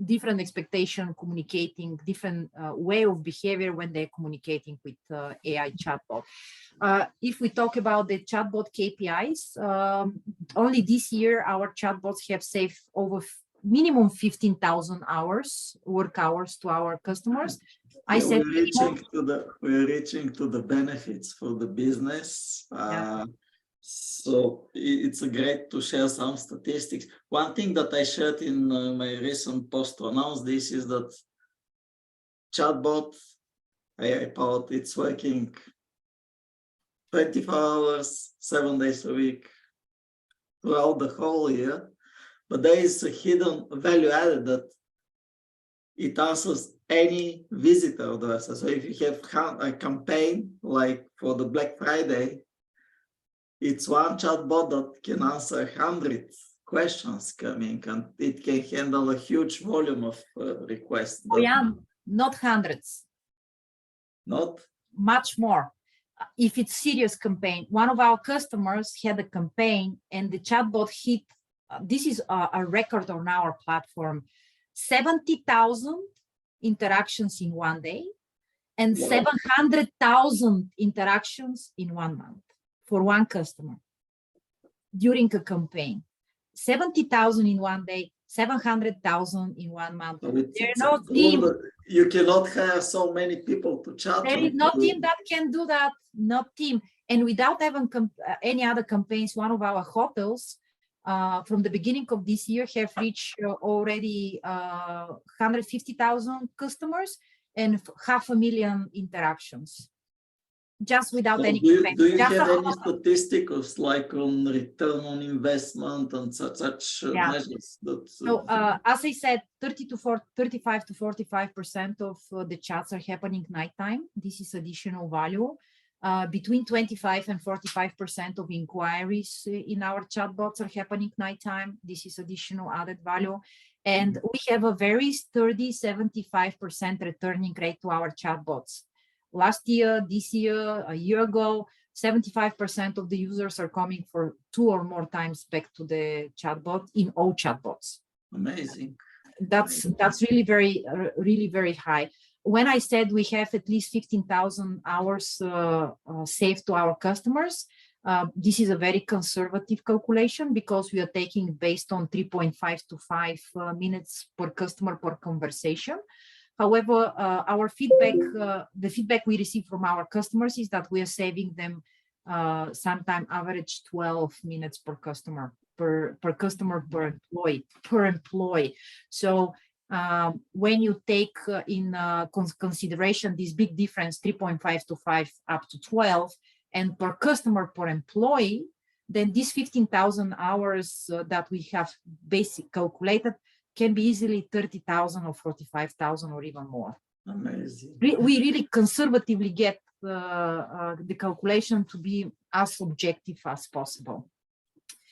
different expectation communicating, different way of behavior when they're communicating with AI chatbot. If we talk about the chatbot KPIs, only this year our chatbots have saved over minimum 15,000 work hours to our customers. I said we're reaching to the benefits for the business. So it's great to share some statistics. One thing that I shared in my recent post to announce this is that chatbot AI pod. It's working 24 hours, 7 days a week throughout the whole year. But there is a hidden value added that it answers any visitor of the website. So if you have a campaign like for the Black Friday, it's one chatbot that can answer 100 questions coming, and it can handle a huge volume of requests. Boyan, not hundreds, Not much more. If it's serious campaign, one of our customers had a campaign and the chatbot hit, this is a record on our platform, 70,000 interactions in one day and Wow. 700,000 interactions in 1 month for one customer during a campaign. 70,000 in one day, 700,000 in 1 month. so it's There a no tool team. that you cannot hire so many people to chat. There is no team that can do that, not team. And without having any other campaigns, one of our hotels from the beginning of this year have reached already 150,000 customers and 500,000 interactions. Just without any campaign. Do you Just have a any hotel. statistics like on return on investment and such Yeah. measures? That, So as I said, 35 to 45% of the chats are happening nighttime. This is additional value. Between 25 and 45% of inquiries in our chatbots are happening nighttime. This is additional added value. And we have a very sturdy 75% returning rate to our chatbots. Last year, this year, a year ago, 75% of the users are coming for 2 or more times back to the chatbot in all chatbots. amazing. That's really very high. When I said we have at least 15,000 hours saved to our customers, this is a very conservative calculation because we are taking based on 3.5 to 5 minutes per customer per conversation. However, our feedback, the feedback we receive from our customers is that we are saving them sometime average 12 minutes per customer, per employee. So when you take in consideration this big difference, 3.5 to 5 up to 12, and per customer per employee, then these 15,000 hours that we have basic calculated can be easily 30,000 or 45,000 or even more. Amazing. We really conservatively get the calculation to be as objective as possible.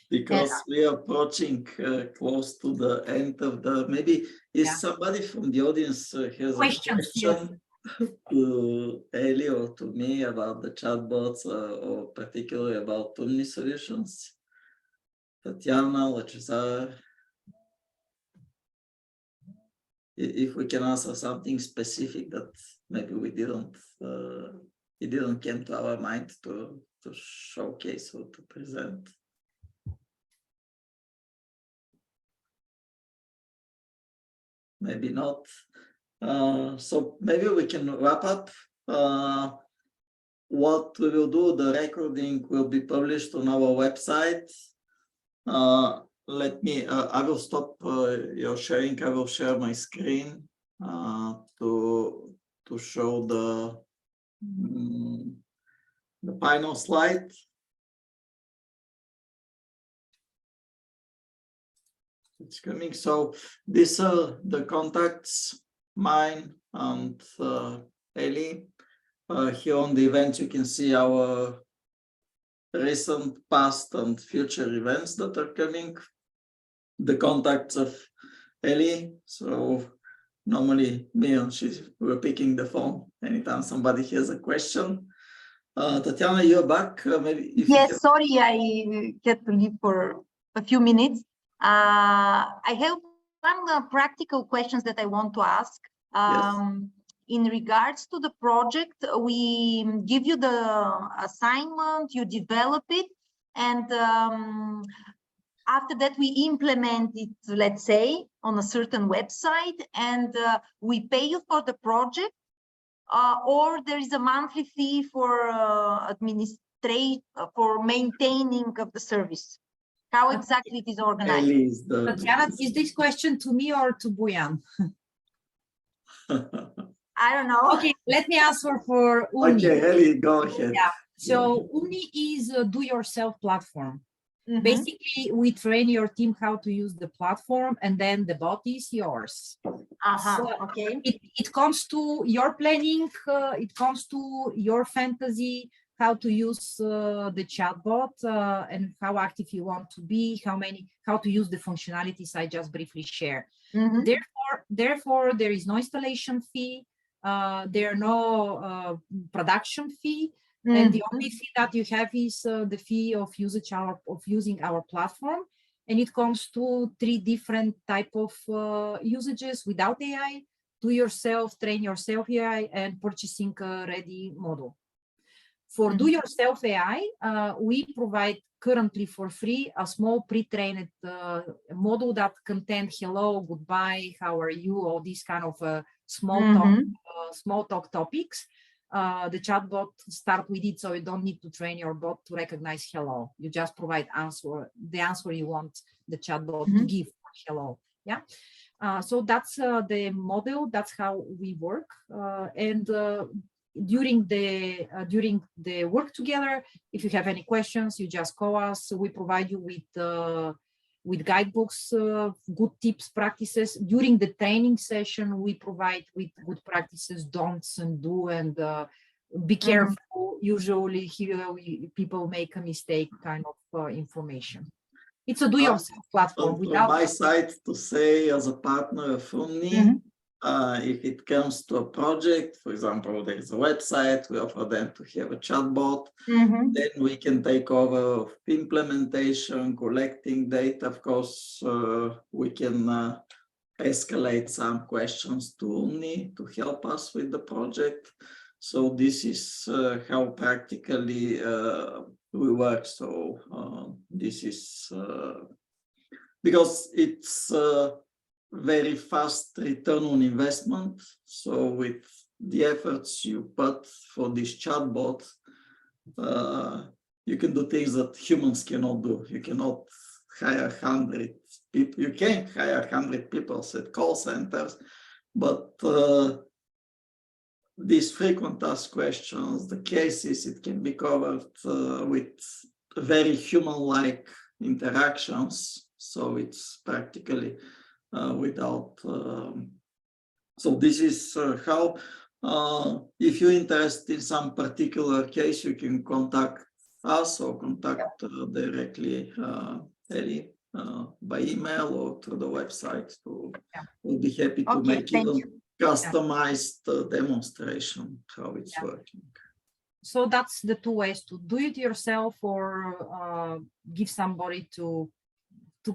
Because we are approaching close to the end of the, maybe is somebody from the audience has Questions, a question to Eli or to me about the chatbots or particularly about Omni solutions? Tatiana, Lachazar, if we can answer something specific that maybe we didn't, it didn't come to our mind to showcase or to present. Maybe not. So maybe we can wrap up. What we will do, the recording will be published on our website. Let me, I will stop your sharing. I will share my screen to show the final slide. It's coming. So these are the contacts, mine and Eli. Here on the event, you can see our recent, past, and future events that are coming. The contacts of Eli. So normally me and we're picking the phone anytime somebody has a question. Tatiana, you're back. Maybe if yes, sorry, I had to leave for a few minutes. I have one practical questions that I want to ask. Yes. In regards to the project, we give you the assignment, you develop it, and after that we implement it, let's say, on a certain website, and we pay you for the project, or there is a monthly fee for for maintaining of the service. How exactly it is organized? Eli is the Tatiana, is this question to me or to Boyan? I don't know. Okay, let me answer for Umni. Okay, Ellie, go ahead. Yeah. So Umni is a do-yourself platform. Mhm. Basically, we train your team how to use the platform, and then the bot is yours. So Okay. it comes to your planning, it comes to your fantasy, how to use the chatbot and how active you want to be, how to use the functionalities I just briefly shared. Mhm. Therefore, there is no installation fee, there are no production fee, and the only fee that you have is the fee of using our platform. And it comes to 3 different type of usages: without AI, do yourself, train yourself AI, and purchasing a ready model. For do yourself AI, we provide currently for free a small pre-trained model that contains hello, goodbye, how are you, all these kind of small talk topics. The chatbot start with it, so you don't need to train your bot to recognize hello. You just provide the answer you want the chatbot to give for hello. Yeah. So that's the model. That's how we work. And during the work together, if you have any questions, you just call us. We provide you with guidebooks, good tips, practices. During the training session, we provide with good practices, don'ts and do, and be careful. Usually here people make a mistake kind of information. It's a do-yourself platform. From my side to say, as a partner of Umni, if it comes to a project, for example, there is a website, we offer them to have a chatbot, then we can take over implementation, collecting data. Of course, we can escalate some questions to Umni to help us with the project. So this is how practically we work. So this is because it's very fast return on investment. So with the efforts you put for this chatbot, you can do things that humans cannot do. You cannot hire 100 people. You can hire 100 people at call centers, but these frequent asked questions, the cases, it can be covered with very human-like interactions. So it's practically without. So this is how, if you're interested in some particular case, you can contact us or contact directly Ellie by email or through the website. We'll be happy to make even customized demonstration how it's working. So that's the 2 ways: to do it yourself or give somebody to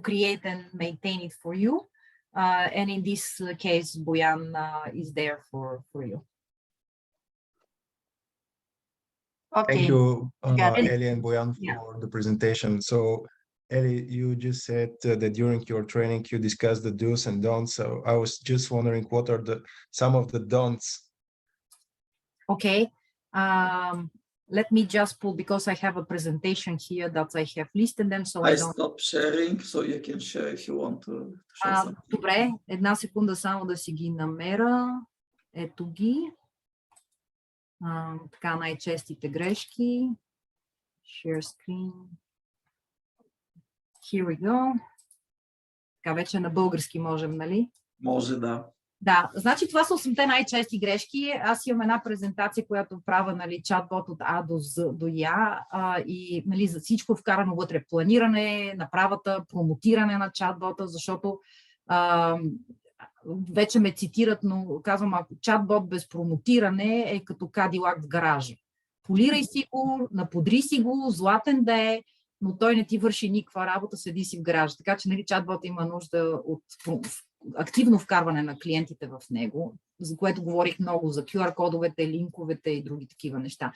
create and maintain it for you. And in this case, Boyan is there for you. Okay. Thank you, Ellie and Boyan, for the presentation. So, Ellie, you just said that during your training, you discussed the do's and don'ts. So I was just wondering, what are some of the don'ts? Okay. Let me just pull, because I have a presentation here that I have listed them, so I don't... stop sharing, so you can share if you want to share something. Добре, една секунда само да си ги намеря. Ето ги. Така, най-честите грешки. Share screen. Here we go. Така, вече на български можем, нали? Може, да. Да, значи това са 8-те най-чести грешки. Аз имам една презентация, която правя, нали, чатбот от А до З до Я, и, нали, за всичко вкарано вътре: планиране, направата, промотиране на чатбота, защото вече ме цитират, но казвам, ако чатбот без промотиране е като Кадилак в гаража. Полирай си го, наподри си го, златен да е, но той не ти върши никаква работа, седи си в гаража. Така че, нали, чатбот има нужда от активно вкарване на клиентите в него, за което говорих много, за QR-кодовете, линковете и други такива неща.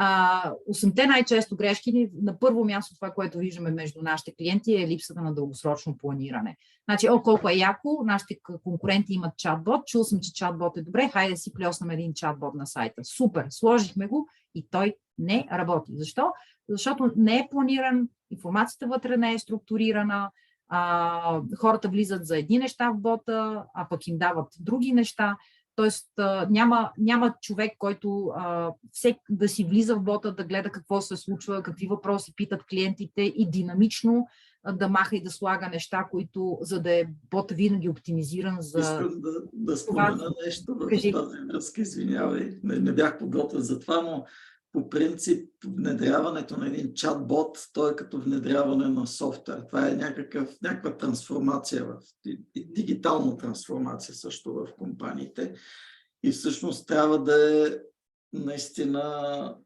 8-те най-често грешки, на първо място това, което виждаме между нашите клиенти, е липсата на дългосрочно планиране. Значи, колко е яко, нашите конкуренти имат чатбот, чул съм, че чатбот е добре, хайде да си плеснем един чатбот на сайта. Супер, сложихме го и той не работи. Защо? Защото не е планиран, информацията вътре не е структурирана, хората влизат за едни неща в бота, а пък им дават други неща. Тоест няма човек, който да си влиза в бота, да гледа какво се случва, какви въпроси питат клиентите и динамично да маха и да слага неща, които, за да е бота винаги оптимизиран за... Искам да спомена нещо в тази връзка, извинявай, не бях подготвен за това, но по принцип внедряването на един чат-бот, той е като внедряване на софтуер. Това е някаква трансформация, дигитална трансформация също в компаниите. И всъщност трябва да е наистина,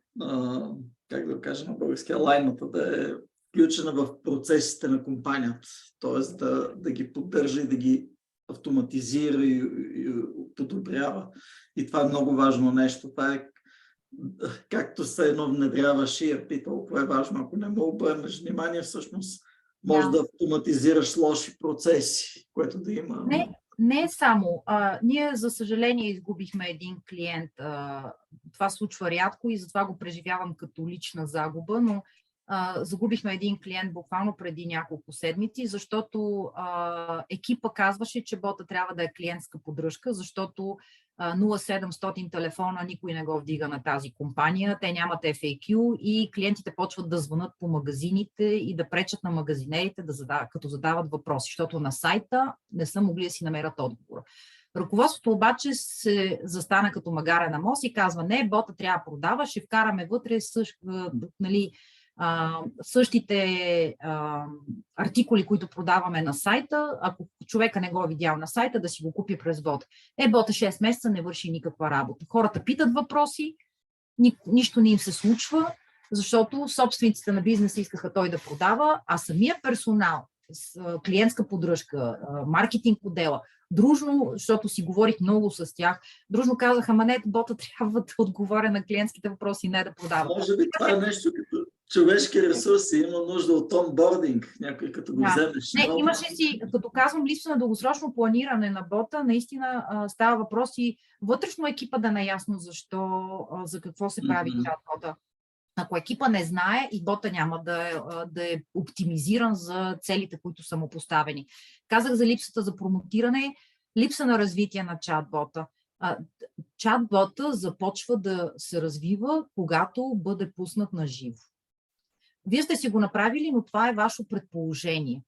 как да кажа на български, лайната, да е включена в процесите на компанията. Т.е. да ги поддържа и да ги автоматизира и подобрява. И това е много важно нещо. Това е както се едно внедряваш ERP, толкова е важно. Ако не му обърнеш внимание, всъщност може да автоматизираш лоши процеси, което да има. Не само. Ние, за съжаление, изгубихме един клиент. Това случва рядко и затова го преживявам като лична загуба, но загубихме един клиент буквално преди няколко седмици, защото екипа казваше, че бота трябва да е клиентска поддръжка, защото 0700 телефона никой не го вдига на тази компания, те нямат FAQ и клиентите почват да звънат по магазините и да пречат на магазинерите, като задават въпроси, защото на сайта не са могли да си намерят отговора. Ръководството обаче се застана като магаре на мост и казва: не, бота трябва да продава, ще вкараме вътре същите артикули, които продаваме на сайта, ако човека не го е видял на сайта, да си го купи през бота. Бота 6 месеца не върши никаква работа. Хората питат въпроси, нищо не им се случва, защото собствениците на бизнеса искаха той да продава, а самия персонал, клиентска поддръжка, маркетинг отдела, дружно, защото си говорих много с тях, дружно казаха: ама не, бота трябва да отговаря на клиентските въпроси, не да продава. Може би това е нещо като човешки ресурси, има нужда от онбординг, някой като го вземеш. Не, имаше си, като казвам, липса на дългосрочно планиране на бота, наистина става въпрос и вътрешно екипа да е наясно за какво се прави чат-бота. Ако екипа не знае, и бота няма да е оптимизиран за целите, които са му поставени. Казах за липсата за промотиране, липса на развитие на чат-бота. Чат-бота започва да се развива, когато бъде пуснат на живо. Вие сте си го направили, но това е ваше предположение.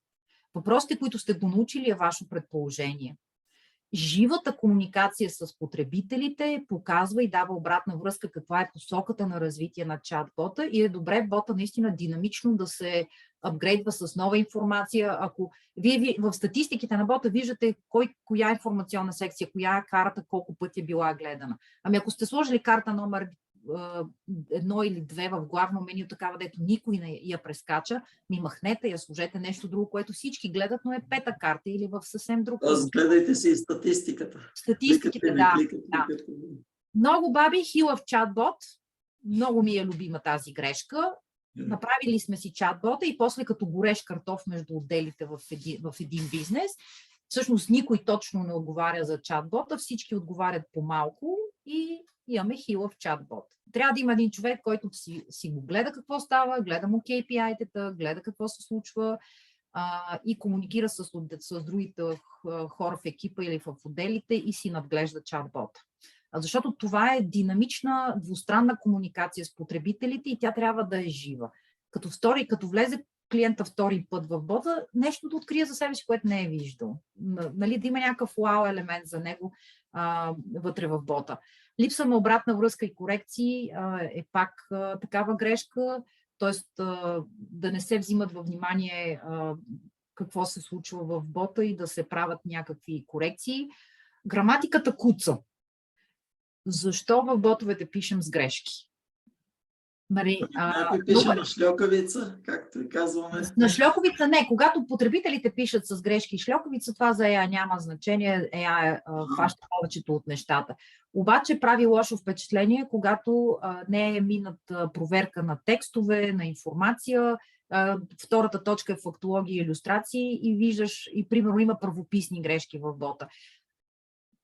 Въпросите, които сте го научили, е ваше предположение. Живата комуникация с потребителите показва и дава обратна връзка каква е посоката на развитие на чат-бота и е добре бота наистина динамично да се апгрейдва с нова информация. Ако вие в статистиките на бота виждате коя информационна секция, коя карта, колко пъти е била гледана. Ами ако сте сложили карта номер 1 или 2 в главно меню, такава, дето никой не я прескача, махнете я, сложете нещо друго, което всички гледат, но е пета карта или в съвсем друг. Гледайте си и статистиката. Статистиките, да. Много баби, хилав чатбот, много ми е любима тази грешка. Направили сме си чатбота и после като гореш картоф между отделите в един бизнес, всъщност никой точно не отговаря за чатбота, всички отговарят по-малко и имаме хилав чатбот. Трябва да има един човек, който си го гледа какво става, гледа му KPI-тата, гледа какво се случва и комуникира с другите хора в екипа или в отделите и си надглежда чатбота. Защото това е динамична двустранна комуникация с потребителите и тя трябва да е жива. Като влезе клиента втори път в бота, нещо да открие за себе си, което не е виждал. Нали, да има някакъв вау елемент за него вътре в бота. Липса на обратна връзка и корекции е пак такава грешка, т.е. да не се взимат във внимание какво се случва в бота и да се правят някакви корекции. Граматиката куца. Защо в ботовете пишем с грешки? Някой пише на шльокавица, както и казваме. На шльоковица не. Когато потребителите пишат с грешки шльоковица, това за EA няма значение. EA хваща повечето от нещата. Обаче прави лошо впечатление, когато не е минат проверка на текстове, на информация. Втората точка е фактология и илюстрации и виждаш, и примерно има правописни грешки в бота.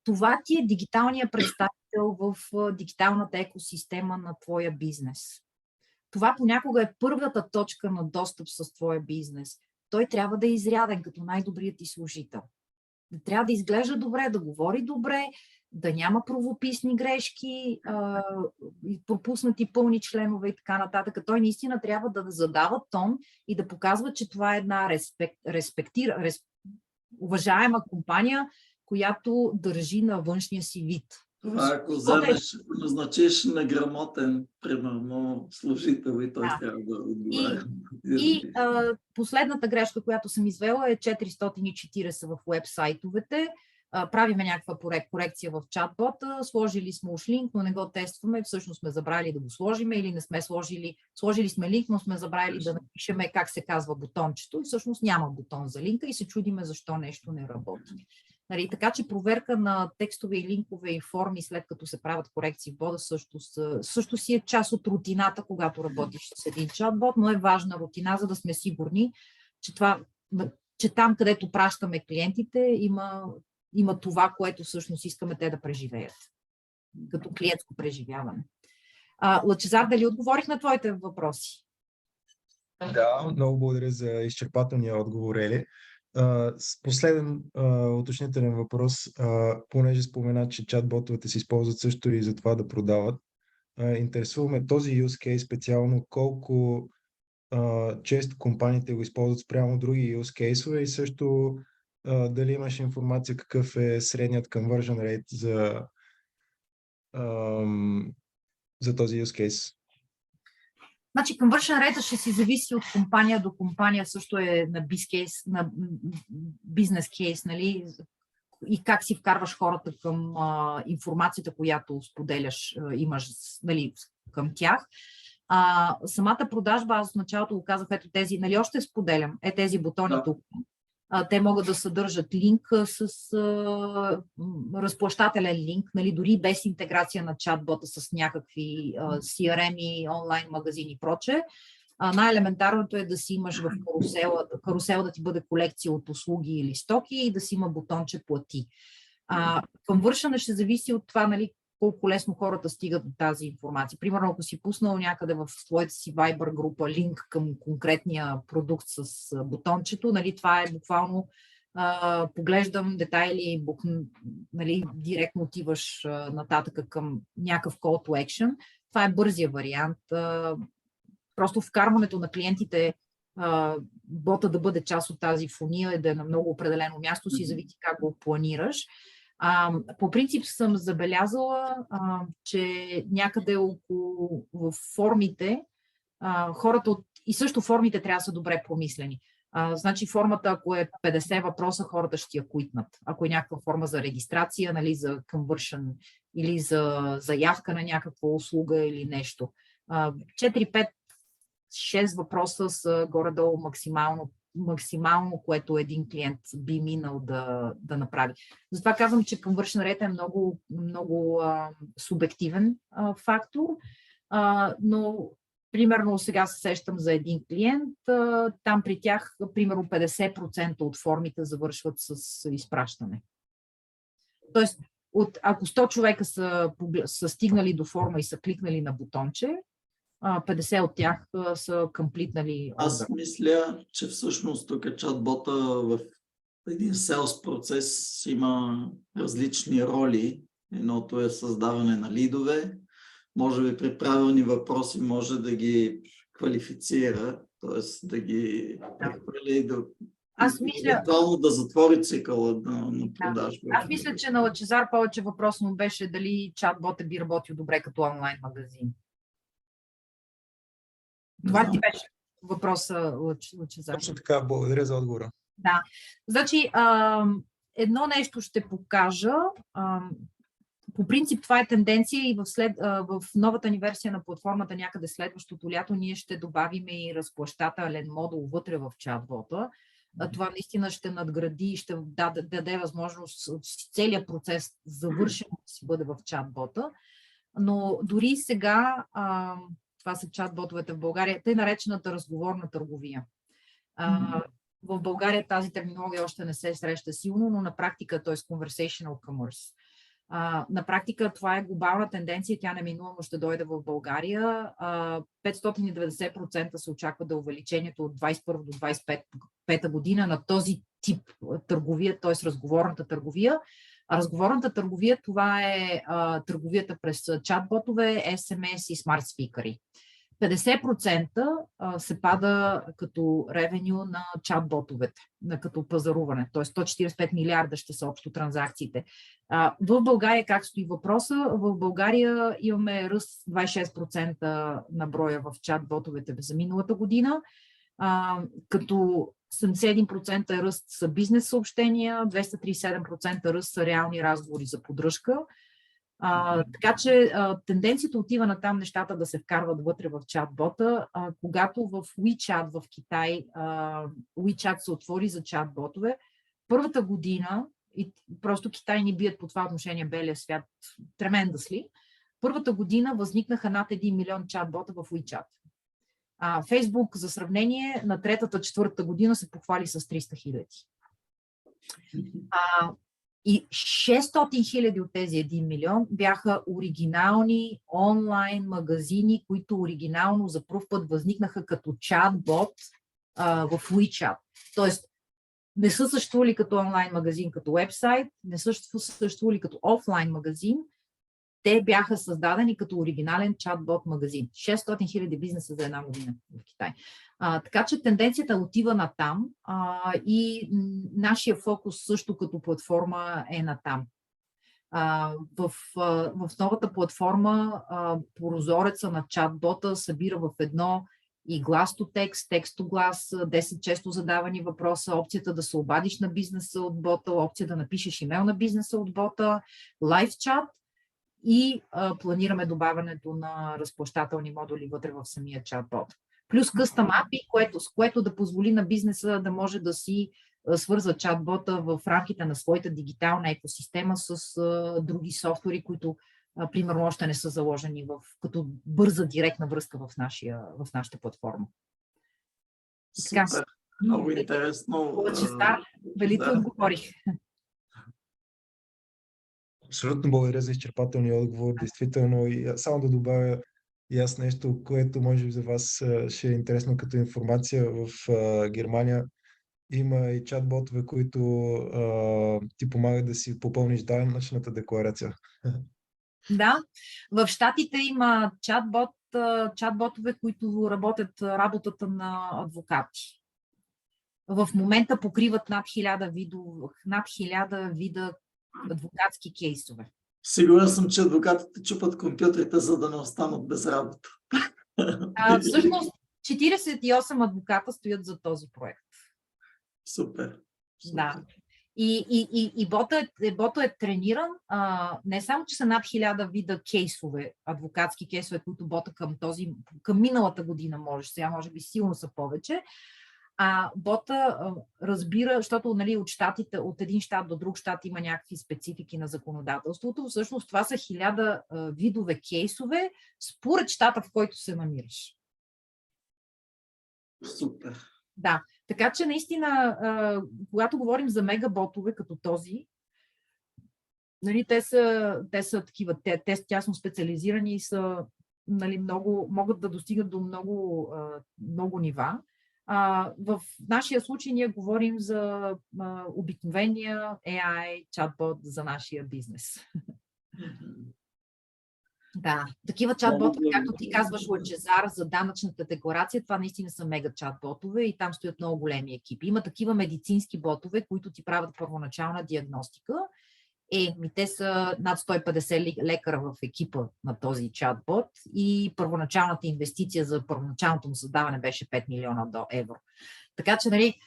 Това ти е дигиталният представител в дигиталната екосистема на твоя бизнес. Това понякога е първата точка на достъп с твоя бизнес. Той трябва да е изряден като най-добрият ти служител. трябва да изглежда добре, да говори добре, да няма правописни грешки, пропуснати пълни членове и така нататък. Той наистина трябва да задава тон и да показва, че това е една уважаема компания, която държи на външния си вид. Това ако вземеш, назначиш неграмотен, примерно, служител и той трябва да отговаря. И последната грешка, която съм извела е 440 в уебсайтовете. Правиме някаква корекция в чатбота, сложили сме уж линк, но не го тестваме, всъщност сме забравили да го сложиме или не сме сложили сме линк, но сме забравили да напишеме как се казва бутончето и всъщност няма бутон за линка и се чудиме защо нещо не работи. Нали, така че проверка на текстове и линкове и форми, след като се правят корекции в бода, също си е част от рутината, когато работиш с един чатбот, но е важна рутина, за да сме сигурни, че там, където пращаме клиентите, има това, което всъщност искаме те да преживеят, като клиентско преживяване. Лъчезар, дали отговорих на твоите въпроси? Да, много благодаря за изчерпателния отговор, Ели. Последен уточнителен въпрос, понеже спомена, че чат-ботовете се използват също и за това да продават. Интересуваме този use case специално, колко често компаниите го използват спрямо други use case-ове и също дали имаш информация какъв е средният conversion rate за този use case? Значи conversion rate ще си зависи от компания до компания, също е на бизнес кейс, нали? И как си вкарваш хората към информацията, която споделяш, имаш, нали, към тях. Самата продажба, аз в началото го казах, ето тези, нали, още споделям, тези бутони тук. Те могат да съдържат линк с разплащателен линк, нали, дори без интеграция на чатбота с някакви CRM-и, онлайн магазини и прочее. Най-елементарното е да си имаш в карусела да ти бъде колекция от услуги или стоки и да си има бутонче плати. Conversion ще зависи от това, нали, колко лесно хората стигат до тази информация. Примерно, ако си пуснал някъде в своята си Viber група линк към конкретния продукт с бутончето, нали, това е буквално поглеждам детайли, нали, директно отиваш нататък към някакъв call to action. Това е бързия вариант. Просто вкарването на клиентите, бота да бъде част от тази фуния, да е на много определено място, си зависи как го планираш. По принцип съм забелязала, че някъде около в формите, хората и също формите трябва да са добре промислени. Значи формата, ако е 50 въпроса, хората ще я куитнат. Ако е някаква форма за регистрация, нали, за conversion или за заявка на някаква услуга или нещо. 4, 5, 6 въпроса са горе-долу максимално, което един клиент би минал да направи. Затова казвам, че conversion rate е много, много субективен фактор, но примерно сега се сещам за един клиент, там при тях примерно 50% от формите завършват с изпращане. Тоест, ако 100 човека са стигнали до форма и са кликнали на бутонче, 50 от тях са комплитнали. Аз мисля, че всъщност тук чатбота в един селс процес има различни роли. Едното е създаване на лидове. Може би при правилни въпроси може да ги квалифицира, т.е. да ги прехвърли да затвори цикъла на продажба. Аз мисля, че на Лъчезар повече въпрос му беше дали чатботът би работил добре като онлайн магазин. Това ти беше въпроса, Лъчезар. Точно така, благодаря за отговора. Да, значи едно нещо ще покажа. По принцип това е тенденция и в новата ни версия на платформата някъде следващото лято ние ще добавим и разплащателен модул вътре в чатбота. Това наистина ще надгради и ще даде възможност целият процес завършен да си бъде в чатбота. Но дори сега това са чат-ботовете в България, тъй наречената разговорна търговия. В България тази терминология още не се среща силно, но на практика, т.е. conversational commerce. На практика това е глобална тенденция, тя неминуемо ще дойде в България. 590% се очаква да е увеличението от 21 до 25 година на този тип търговия, т.е. разговорната търговия. Разговорната търговия, това е търговията през чат-ботове, SMS и смарт спикъри. 50% се пада като ревеню на чат-ботовете, като пазаруване, т.е. 145 милиарда ще са общо транзакциите. В България как стои въпроса? В България имаме ръст 26% на броя в чат-ботовете за миналата година, като 71% е ръст са бизнес съобщения, 237% ръст са реални разговори за поддръжка. Така че тенденцията отива на там нещата да се вкарват вътре в чат-бота. Когато в WeChat в Китай, WeChat се отвори за чат-ботове, първата година, и просто Китай ни бият по това отношение белия свят tremendously, първата година възникнаха над 1 милион чат-бота в WeChat. Фейсбук, за сравнение, на третата, четвъртата година се похвали с 300 хиляди. И 600 хиляди от тези 1 милион бяха оригинални онлайн магазини, които оригинално за пръв път възникнаха като чат-бот в WeChat. Тоест, не са съществували като онлайн магазин, като вебсайт, не са съществували като офлайн магазин. Те бяха създадени като оригинален чат-бот магазин. 600 хиляди бизнеса за една година в Китай. Така че тенденцията отива на там и нашия фокус също като платформа е на там. В новата платформа прозореца на чат-бота събира в едно и глас-то-текст, текст-то-глас, 10 често задавани въпроса, опцията да се обадиш на бизнеса от бота, опция да напишеш имейл на бизнеса от бота, лайв чат и планираме добавянето на разплащателни модули вътре в самия чат-бот. Плюс къстъм API, с което да позволи на бизнеса да може да си свързва чат-бота в рамките на своята дигитална екосистема с други софтуери, които примерно още не са заложени като бърза директна връзка в нашата платформа. Супер, много интересно. Дали ти отговорих? Абсолютно благодаря за изчерпателния отговор, действително. И само да добавя и аз нещо, което може би за вас ще е интересно като информация. В Германия има и чат-ботове, които ти помагат да си попълниш данъчната декларация. Да, в Щатите има чат-ботове, които работят работата на адвокати. В момента покриват над 1000 вида адвокатски кейсове. Сигурен съм, че адвокатите чупат компютрите, за да не останат без работа. Всъщност 48 адвоката стоят за този проект. Супер. Да. И бота е трениран, не само, че са над 1000 вида кейсове, адвокатски кейсове, които бота към миналата година сега може би силно са повече, бота разбира, защото от щатите, от един щат до друг щат има някакви специфики на законодателството. Всъщност това са 1000 видове кейсове според щата, в който се намираш. Супер. Да, така че наистина, когато говорим за мегаботове като този, нали, те са такива, те са тясно специализирани и са, нали, могат да достигат до много нива. В нашия случай ние говорим за обикновения AI чатбот за нашия бизнес. Да, такива чатботове, както ти казваш, Лъчезар, за данъчната декларация, това наистина са мега чатботове и там стоят много големи екипи. Има такива медицински ботове, които ти правят първоначална диагностика. Те са над 150 лекара в екипа на този чатбот и първоначалната инвестиция за първоначалното му създаване беше 5 милиона евро. Така че, нали,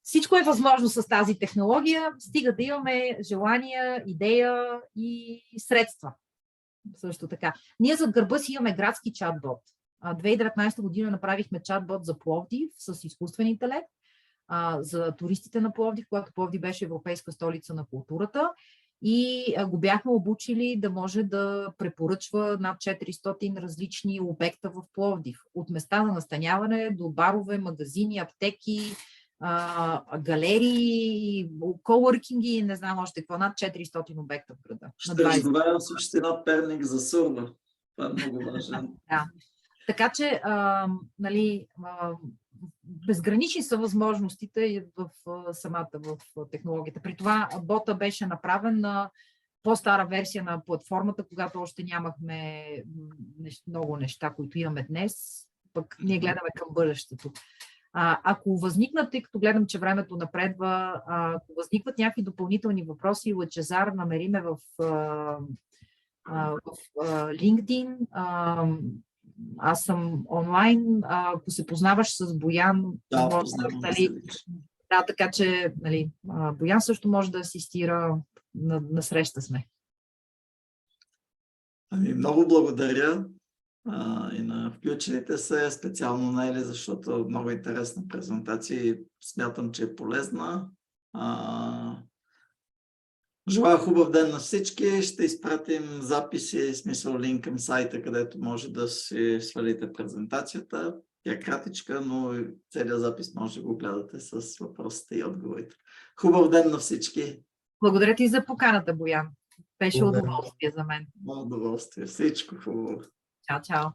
всичко е възможно с тази технология, стига да имаме желания, идея и средства. Също така. Ние зад гърба си имаме градски чатбот. 2019 година направихме чатбот за Пловдив с изкуствен интелект, за туристите на Пловдив, когато Пловдив беше европейска столица на културата, и го бяхме обучили да може да препоръчва над 400 различни обекта в Пловдив. От места на настаняване до барове, магазини, аптеки, галерии, коуъркинги, не знам още какво, над 400 обекта в града. Ще разговарям с община Перник за Сурва. Това е много важно. Да. Така че, безгранични са възможностите в технологията. При това бота беше направен на по-стара версия на платформата, когато още нямахме много неща, които имаме днес, пък ние гледаме към бъдещето. Ако възникнат, тъй като гледам, че времето напредва, ако възникват някакви допълнителни въпроси, Лъчезар, намериме в LinkedIn, аз съм онлайн, ако се познаваш с Боян, да, така че Боян също може да асистира, на среща сме. Много благодаря и на включените се, специално на Ели, защото много интересна презентация и смятам, че е полезна. Желая хубав ден на всички. Ще изпратим записи, смисъл линк към сайта, където може да си свалите презентацията. Тя е кратичка, но целият запис може да го гледате с въпросите и отговорите. Хубав ден на всички! Благодаря ти за поканата, Боян. Беше удоволствие за мен. Удоволствие. Всичко хубаво. Чао, чао.